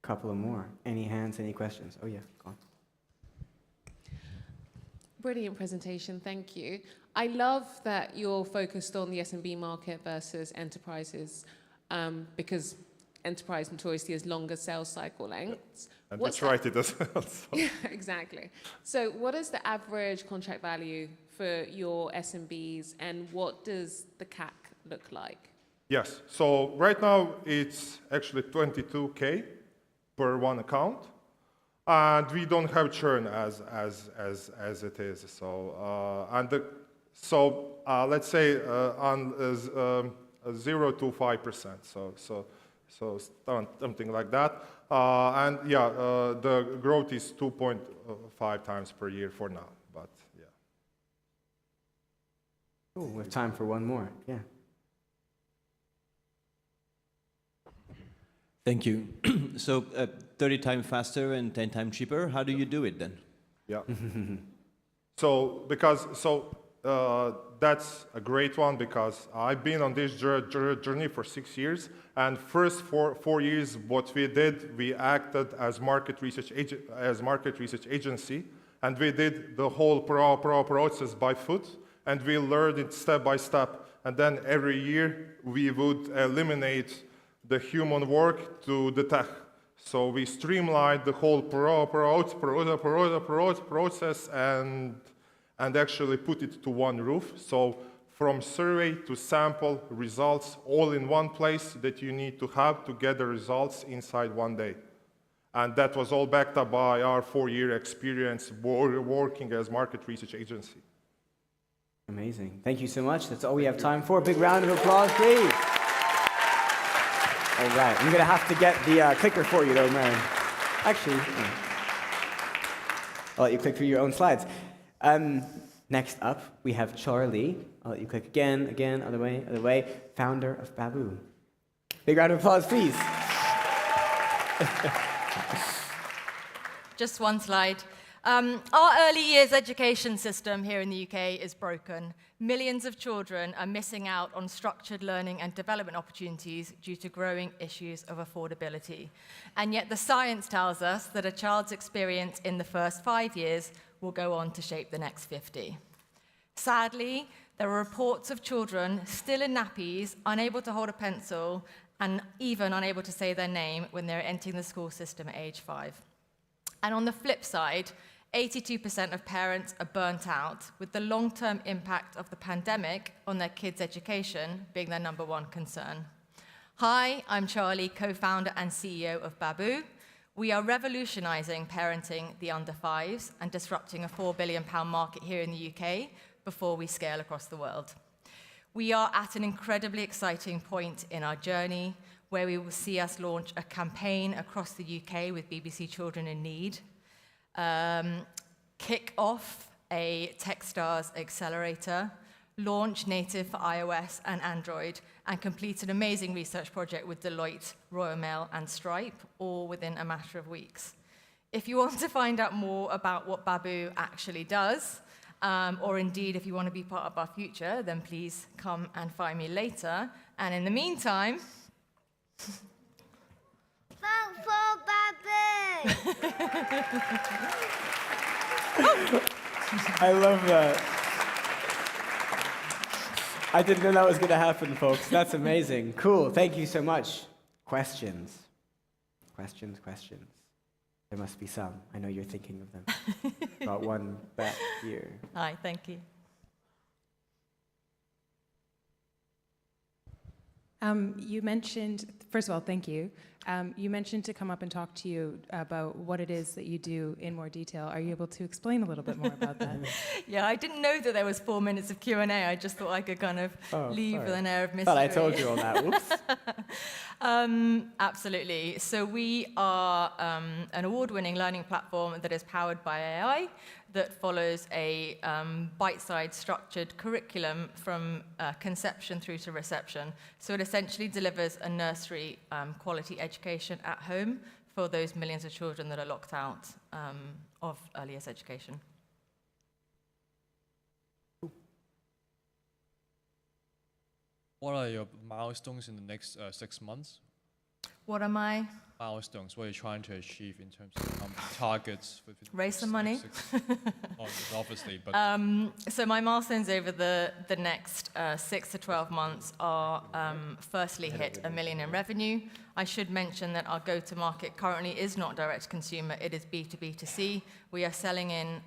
Couple of more. Any hands, any questions? Oh, yeah, go on. Brilliant presentation, thank you. I love that you're focused on the SMB market versus enterprises, because enterprise notoriously has longer sales cycle lengths. And that's right, it does. Yeah, exactly. So what is the average contract value for your SMBs, and what does the CAC look like? Yes, so right now it's actually 22K per one account. And we don't have churn as it is. So let's say on 0 to 5%. So something like that. And yeah, the growth is 2.5 times per year for now. But yeah. Cool. We have time for one more. Yeah. Thank you. So 30 times faster and 10 times cheaper. How do you do it then? Yeah. That's a great one, because I've been on this journey for 6 years, and first 4 years, what we did, we acted as market research agency, and we did the whole process by foot, and we learned it step by step, and then every year we would eliminate the human work to the tech. So we streamlined the whole process and actually put it to one roof. So from survey to sample results, all in one place that you need to have to get the results inside one day. And that was all backed up by our 4-year experience working as market research agency. Amazing. Thank you so much. That's all we have time for. Big round of applause, please. All right, I'm going to have to get the clicker for you, though, Mary. Actually, I'll let you click through your own slides. Next up, we have Charlie. I'll let you click again, other way, founder of Baboo. Big round of applause, please. Just one slide. Our early years education system here in the UK is broken. Millions of children are missing out on structured learning and development opportunities due to growing issues of affordability. And yet the science tells us that a child's experience in the first 5 years will go on to shape the next 50. Sadly, there are reports of children still in nappies, unable to hold a pencil, and even unable to say their name when they're entering the school system at age 5. And on the flip side, 82% of parents are burnt out, with the long-term impact of the pandemic on their kids' education being their #1 concern. Hi, I'm Charlie, co-founder and CEO of Baboo. We are revolutionizing parenting the under 5s and disrupting a £4 billion market here in the UK before we scale across the world. We are at an incredibly exciting point in our journey where we will see us launch a campaign across the UK with BBC Children in Need, kick off a Techstars accelerator, launch native for iOS and Android, and complete an amazing research project with Deloitte, Royal Mail, and Stripe, all within a matter of weeks. If you want to find out more about what Baboo actually does, or indeed if you want to be part of our future, then please come and find me later. And in the meantime... Vote for Baboo! I love that. I didn't know that was going to happen, folks. That's amazing. Cool. Thank you so much. Questions? Questions? There must be some. I know you're thinking of them. Got one back here. Hi, thank you. You mentioned, first of all, thank you. You mentioned to come up and talk to you about what it is that you do in more detail. Are you able to explain a little bit more about that? Yeah, I didn't know that there was 4 minutes of Q&A. I just thought I could kind of leave with an air of mystery. Thought I told you all that. Whoops. Absolutely. So we are an award-winning learning platform that is powered by AI that follows a bite-sized structured curriculum from conception through to reception. So it essentially delivers a nursery quality education at home for those millions of children that are locked out of early years education. What are your milestones in the next 6 months? What am I? Milestones, what are you trying to achieve in terms of targets? Raise some money. Obviously, but... So my milestones over the next 6 to 12 months are firstly hit 1 million in revenue. I should mention that our go-to-market currently is not direct-to-consumer, it is B2B2C. We are selling in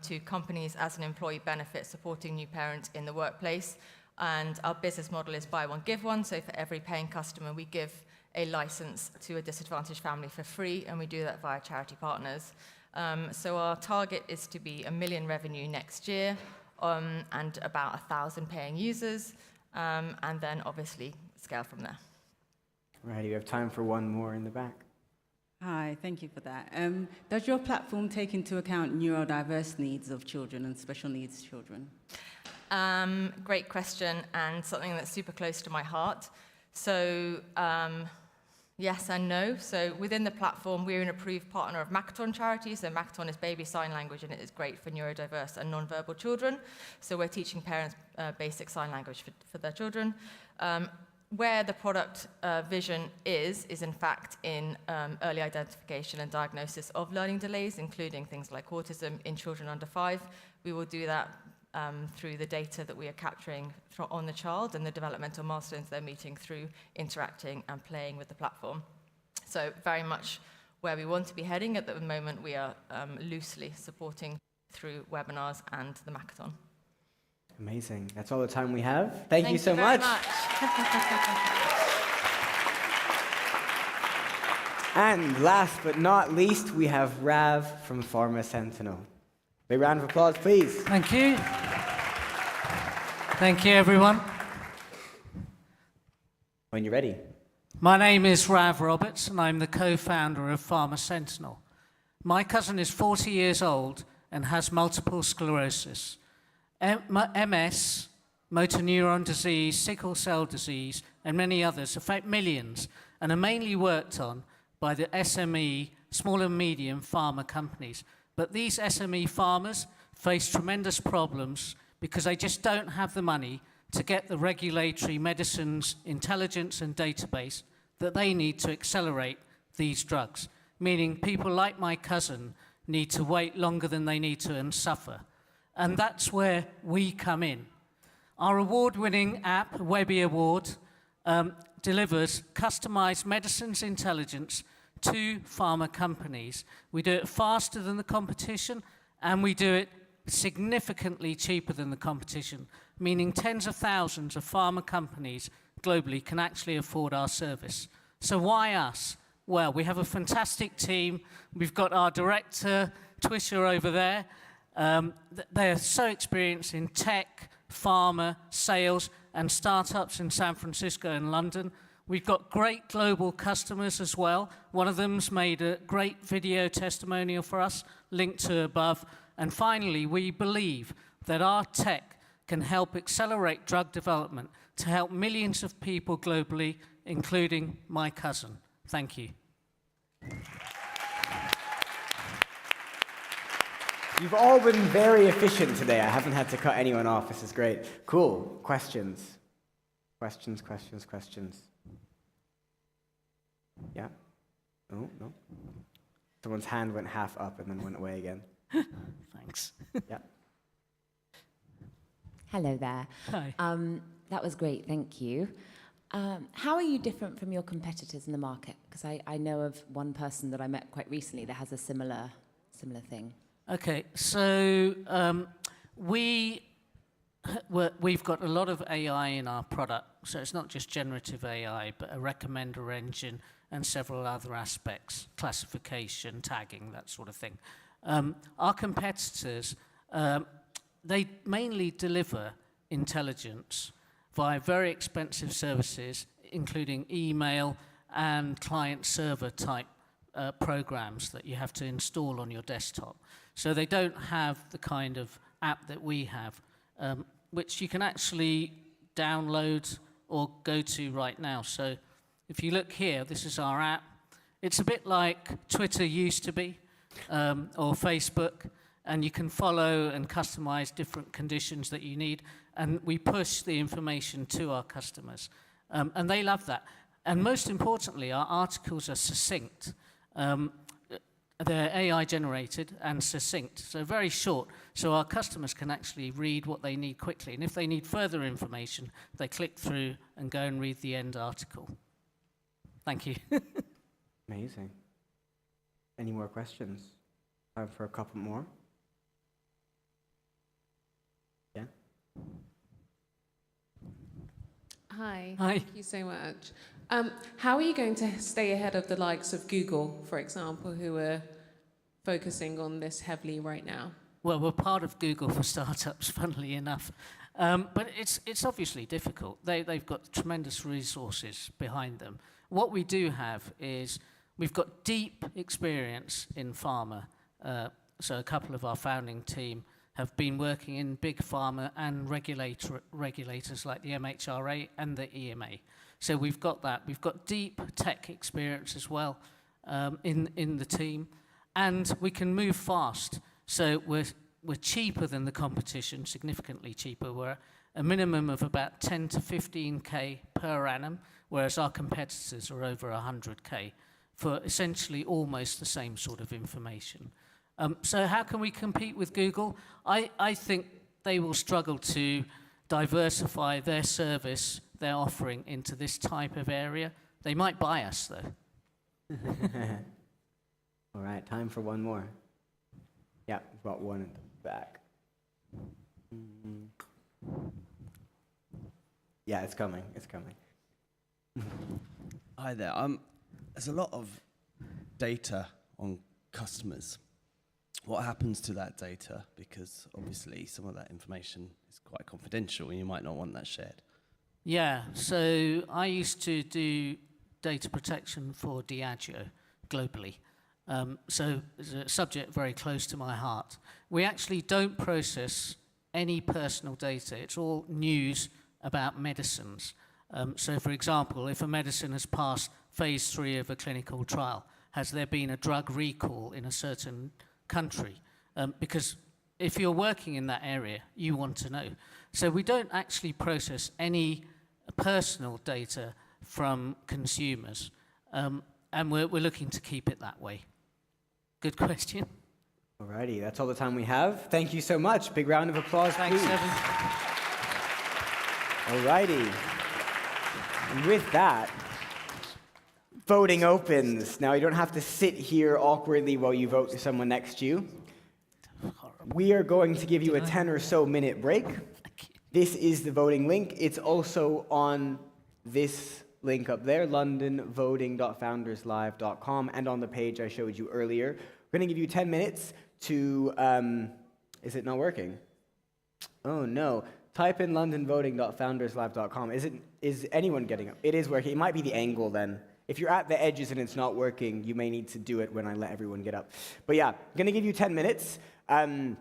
to companies as an employee benefit, supporting new parents in the workplace. And our business model is buy one, give one. So for every paying customer, we give a license to a disadvantaged family for free, and we do that via charity partners. So our target is to be 1 million revenue next year, and about 1,000 paying users, and then obviously scale from there. Right, you have time for one more in the back. Hi, thank you for that. Does your platform take into account neurodiverse needs of children and special needs children? Great question, and something that's super close to my heart. So yes and no. So within the platform, we're an approved partner of Makaton Charity. So Makaton is baby sign language, and it is great for neurodiverse and nonverbal children. So we're teaching parents basic sign language for their children. Where the product vision is in fact in early identification and diagnosis of learning delays, including things like autism in children under 5. We will do that through the data that we are capturing on the child and the developmental milestones they're meeting through interacting and playing with the platform. So very much where we want to be heading. At the moment, we are loosely supporting through webinars and the Makaton. Amazing. That's all the time we have. Thank you so very much. And last but not least, we have Rav from Pharma Sentinel. Big round of applause, please. Thank you. Thank you, everyone. When you're ready. My name is Rav Roberts, and I'm the co-founder of Pharma Sentinel. My cousin is 40 years old and has multiple sclerosis. MS, motor neuron disease, sickle cell disease, and many others affect millions and are mainly worked on by the SME, small and medium pharma companies. But these SME farmers face tremendous problems because they just don't have the money to get the regulatory medicines, intelligence, and database that they need to accelerate these drugs, meaning people like my cousin need to wait longer than they need to and suffer. And that's where we come in. Our award-winning app, Webby Award, delivers customized medicines intelligence to pharma companies. We do it faster than the competition, and we do it significantly cheaper than the competition, meaning tens of thousands of pharma companies globally can actually afford our service. So why us? Well, we have a fantastic team. We've got our director, Twisha, over there. They're so experienced in tech, pharma, sales, and startups in San Francisco and London. We've got great global customers as well. One of them's made a great video testimonial for us, linked to above. And finally, we believe that our tech can help accelerate drug development to help millions of people globally, including my cousin. Thank you. You've all been very efficient today. I haven't had to cut anyone off. This is great. Cool. Questions? Questions, questions, questions. Yeah? Oh, no. Someone's hand went half up and then went away again. Thanks. Yeah. Hello there. Hi. That was great, thank you. How are you different from your competitors in the market? Because I know of one person that I met quite recently that has a similar thing. Okay, so we've got a lot of AI in our product. So it's not just generative AI, but a recommender engine and several other aspects, classification, tagging, that sort of thing. Our competitors, they mainly deliver intelligence via very expensive services, including email and client-server type programs that you have to install on your desktop. So they don't have the kind of app that we have, which you can actually download or go to right now. So if you look here, this is our app. It's a bit like Twitter used to be, or Facebook, and you can follow and customize different conditions that you need, and we push the information to our customers. And they love that. And most importantly, our articles are succinct. They're AI generated and succinct, so very short, so our customers can actually read what they need quickly. And if they need further information, they click through and go and read the end article. Thank you. Amazing. Any more questions? Time for a couple more. Yeah? Hi. Hi. Thank you so much. How are you going to stay ahead of the likes of Google, for example, who are focusing on this heavily right now? Well, we're part of Google for Startups, funnily enough. But it's obviously difficult. They've got tremendous resources behind them. What we do have is we've got deep experience in pharma. So a couple of our founding team have been working in big pharma and regulators like the MHRA and the EMA. So we've got that. We've got deep tech experience as well in the team. And we can move fast. So we're cheaper than the competition, significantly cheaper. We're a minimum of about 10 to 15K per annum, whereas our competitors are over 100K for essentially almost the same sort of information. So how can we compete with Google? I think they will struggle to diversify their service, their offering into this type of area. They might buy us, though. All right, time for one more. Yeah, we've got one in the back. Yeah, it's coming, it's coming. Hi there. There's a lot of data on customers. What happens to that data? Because obviously some of that information is quite confidential and you might not want that shared. Yeah, so I used to do data protection for Diageo globally. So it's a subject very close to my heart. We actually don't process any personal data. It's all news about medicines. So for example, if a medicine has passed phase 3 of a clinical trial, has there been a drug recall in a certain country? Because if you're working in that area, you want to know. So we don't actually process any personal data from consumers. And we're looking to keep it that way. Good question. Alrighty, that's all the time we have. Thank you so much. Big round of applause, Thanks, please. Evan. Alrighty. And with that, voting opens. Now, you don't have to sit here awkwardly while you vote to someone next to you. We are going to give you a 10 or so minute break. This is the voting link. It's also on this link up there, londonvoting.founderslive.com, and on the page I showed you earlier. We're going to give you 10 minutes to, is it not working? Oh no. Type in londonvoting.founderslive.com. Is anyone getting it? It is working. It might be the angle then. If you're at the edges and it's not working, you may need to do it when I let everyone get up. But yeah, I'm going to give you 10 minutes to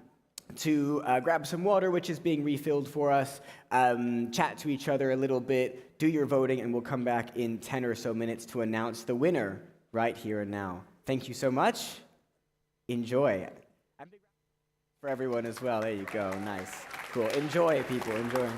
grab some water, which is being refilled for us, chat to each other a little bit, do your voting, and we'll come back in 10 or so minutes to announce the winner right here and now. Thank you so much. Enjoy. And big round for everyone as well. There you go. Nice. Cool. Enjoy, people. Enjoy.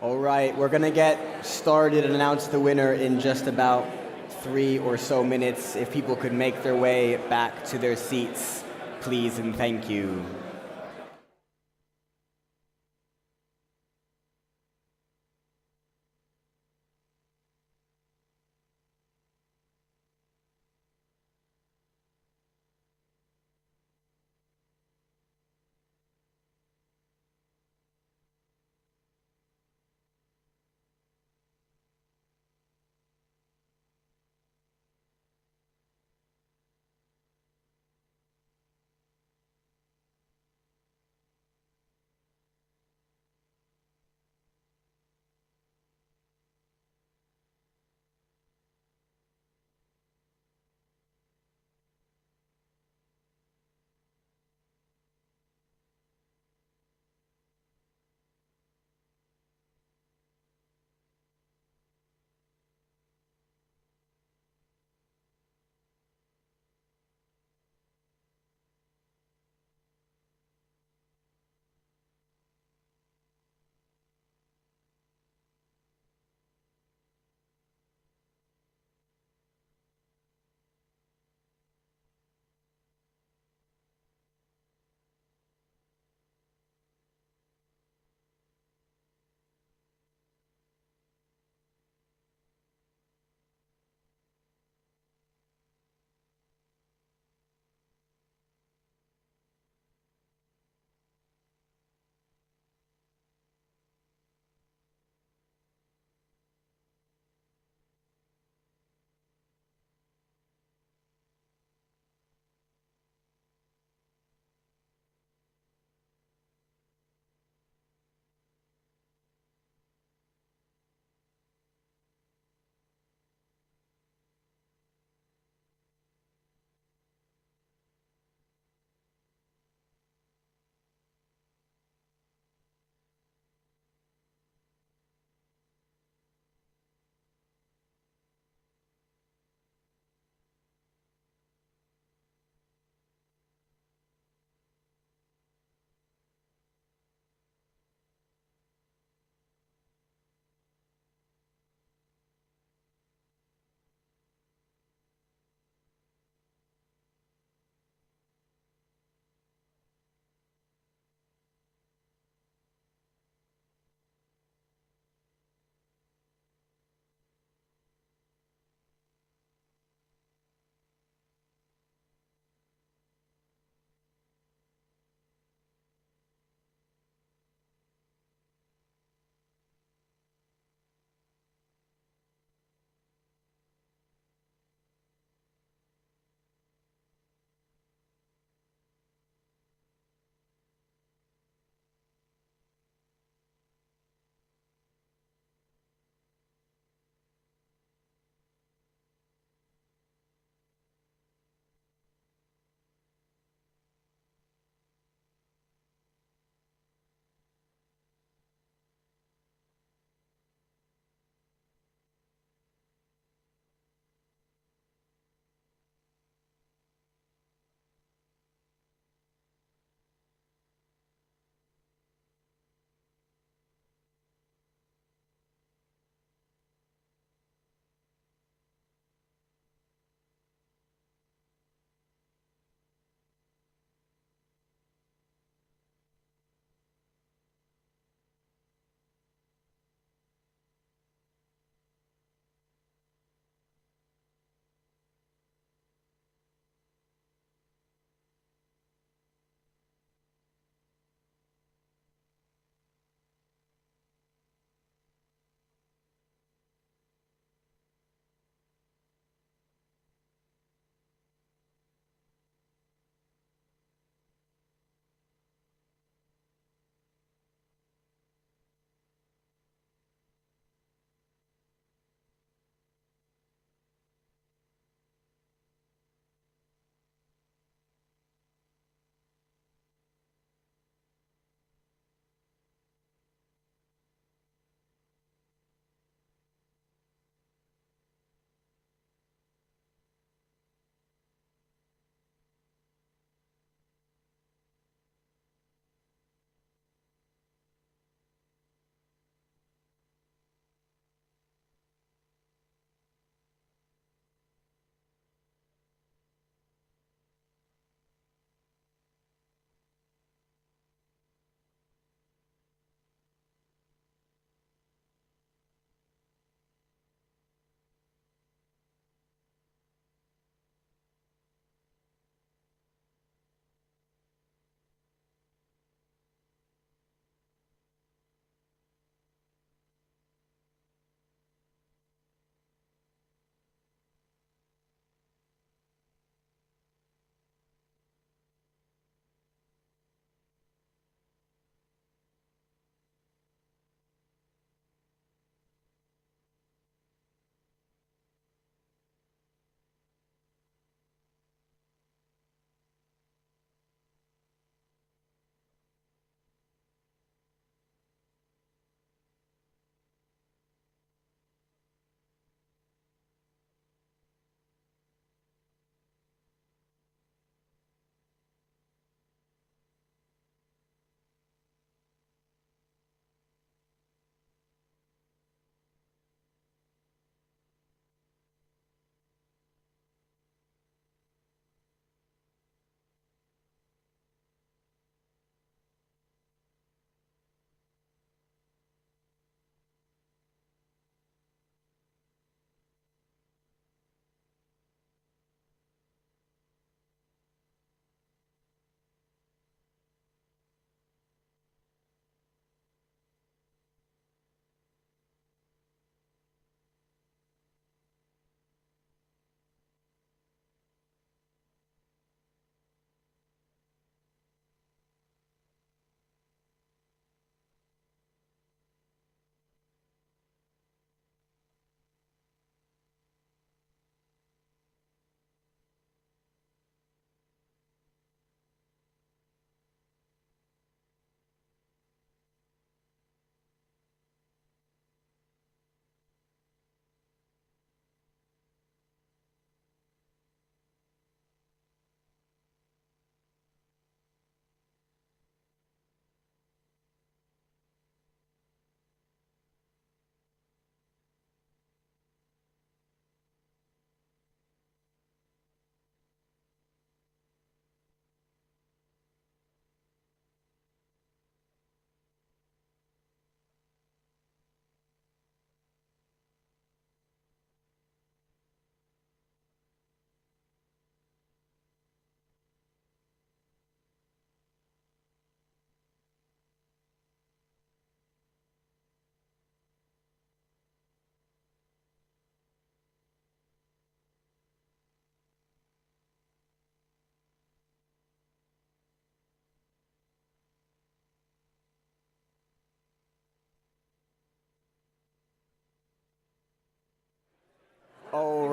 All right, we're going to get started and announce the winner in just about 3 or so minutes. If people could make their way back to their seats, please and thank you.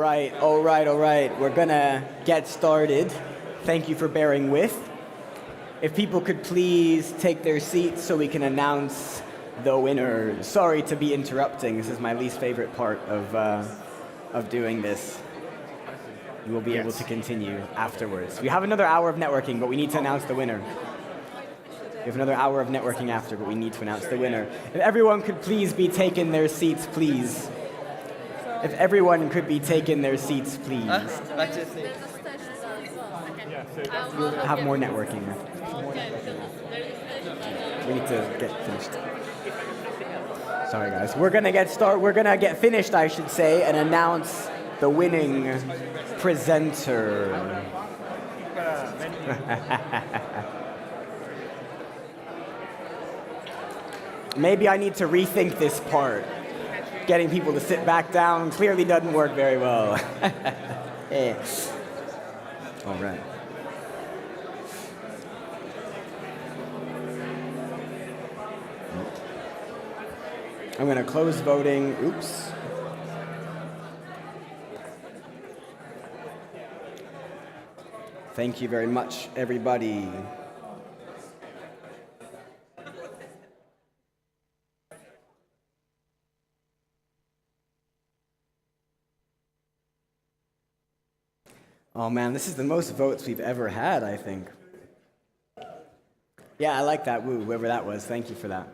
right. We're gonna get started. Thank you for bearing with. If people could please take their seats so we can announce the winners. Sorry to be interrupting. This is my least favorite part of doing this. You will be able to continue afterwards. We have another hour of networking, but we need to announce the winner. We have another hour of networking after, but we need to announce the winner. If everyone could please be taking their seats, please. If everyone could be taking their seats, please. We'll have more networking. We need to get finished. Sorry, guys. We're gonna get finished, I should say, and announce the winning presenter. Maybe I need to rethink this part. Getting people to sit back down clearly doesn't work very well. Yeah. All right. I'm going to close voting. Oops. Thank you very much, everybody. Oh man, this is the most votes we've ever had, I think. Yeah, I like that. Woo, whoever that was. Thank you for that.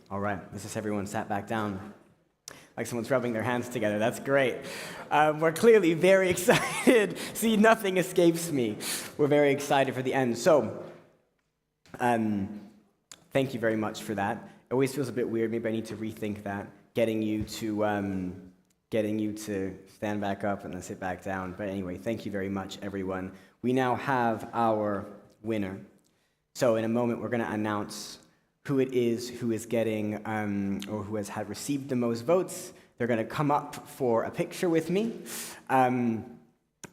All right, this is everyone sat back down. Like someone's rubbing their hands together. That's great. We're clearly very excited. See, nothing escapes me. We're very excited for the end. So, thank you very much for that. It always feels a bit weird. Maybe I need to rethink that. Getting you to stand back up and then sit back down. But anyway, thank you very much, everyone. We now have our winner. So in a moment, we're going to announce who it is who is getting, or who has had received the most votes. They're going to come up for a picture with me. And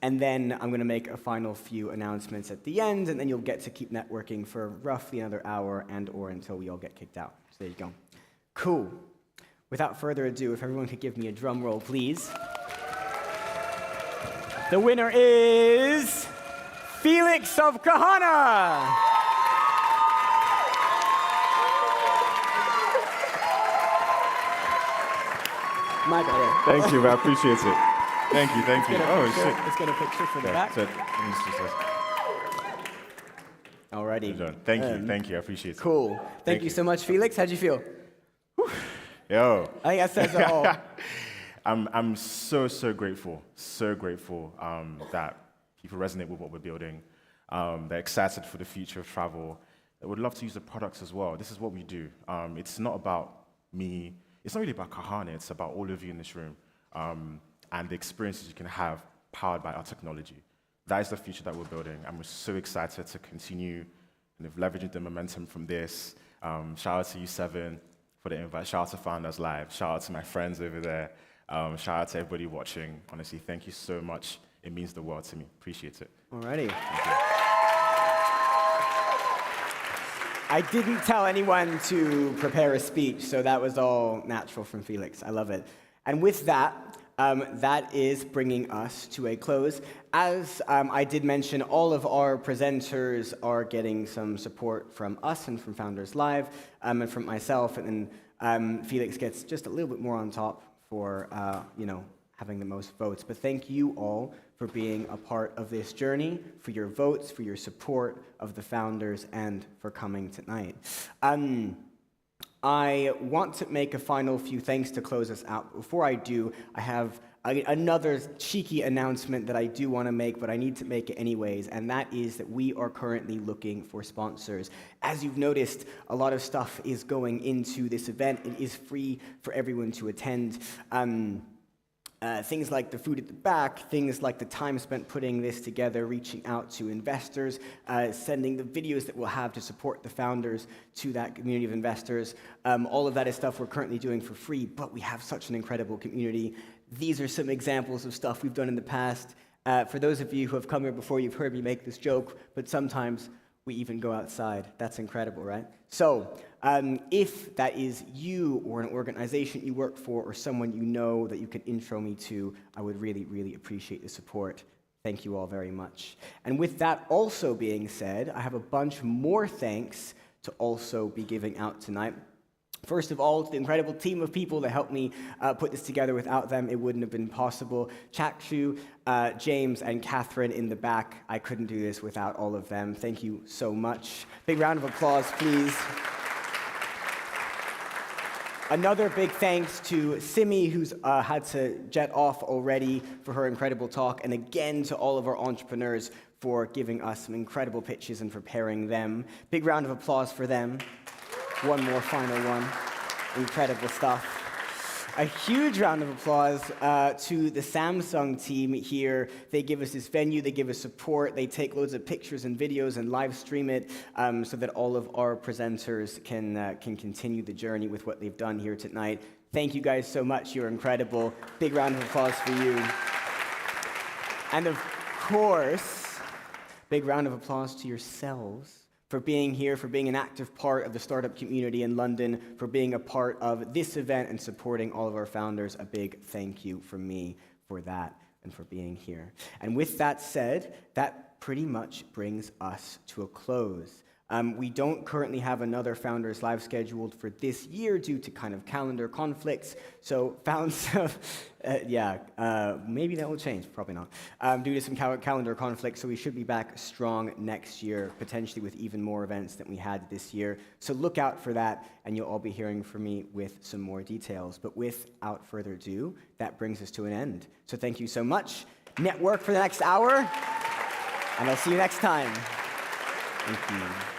then I'm going to make a final few announcements at the end, and then you'll get to keep networking for roughly another hour or until we all get kicked out. So there you go. Cool. Without further ado, if everyone could give me a drum roll, please. The winner is Felix of Kahana. My God. Thank you, I appreciate it. Thank you. Shit. Let's get a picture for the back. Alrighty. Thank you, I appreciate it. Cool. Thank you so much, Felix. How'd you feel? Yo. I think that says it all. I'm so grateful that people resonate with what we're building. They're excited for the future of travel. They would love to use the products as well. This is what we do. It's not about me. It's not really about Kahana. It's about all of you in this room and the experiences you can have powered by our technology. That is the future that we're building, and we're so excited to continue kind of leveraging the momentum from this. Shout out to you, Seven, for the invite. Shout out to Founders Live. Shout out to my friends over there. Shout out to everybody watching. Honestly, thank you so much. It means the world to me. Appreciate it. Alrighty. I didn't tell anyone to prepare a speech, so that was all natural from Felix. I love it. And with that, that is bringing us to a close. As I did mention, all of our presenters are getting some support from us and from Founders Live, and from myself, and then Felix gets just a little bit more on top for having the most votes. But thank you all for being a part of this journey, for your votes, for your support of the founders, and for coming tonight. I want to make a final few thanks to close us out. Before I do, I have another cheeky announcement that I do want to make, but I need to make it anyways, and that is that we are currently looking for sponsors. As you've noticed, a lot of stuff is going into this event. It is free for everyone to attend. Things like the food at the back, things like the time spent putting this together, reaching out to investors, sending the videos that we'll have to support the founders to that community of investors. All of that is stuff we're currently doing for free, but we have such an incredible community. These are some examples of stuff we've done in the past. For those of you who have come here before, you've heard me make this joke, but sometimes We even go outside. That's incredible, right? So, if that is you or an organization you work for or someone you know that you could intro me to, I would really, really appreciate the support. Thank you all very much. And with that also being said, I have a bunch more thanks to also be giving out tonight. First of all, to the incredible team of people that helped me put this together. Without them, it wouldn't have been possible. Chakshu, James, and Catherine in the back. I couldn't do this without all of them. Thank you so much. Big round of applause, please. Another big thanks to Simi, who's had to jet off already for her incredible talk, and again to all of our entrepreneurs for giving us some incredible pitches and preparing them. Big round of applause for them. One more final one. Incredible stuff. A huge round of applause to the Samsung team here. They give us this venue, they give us support, they take loads of pictures and videos and live stream it so that all of our presenters can continue the journey with what they've done here tonight. Thank you guys so much, you're incredible. Big round of applause for you. And of course, big round of applause to yourselves for being here, for being an active part of the startup community in London, for being a part of this event and supporting all of our founders. A big thank you from me for that and for being here. And with that said, that pretty much brings us to a close. We don't currently have another Founders Live scheduled for this year due to kind of calendar conflicts. So maybe that will change, probably not. Due to some calendar conflicts, so we should be back strong next year, potentially with even more events than we had this year. So look out for that, and you'll all be hearing from me with some more details. But without further ado, that brings us to an end. So thank you so much. Network for the next hour, and I'll see you next time. Thank you.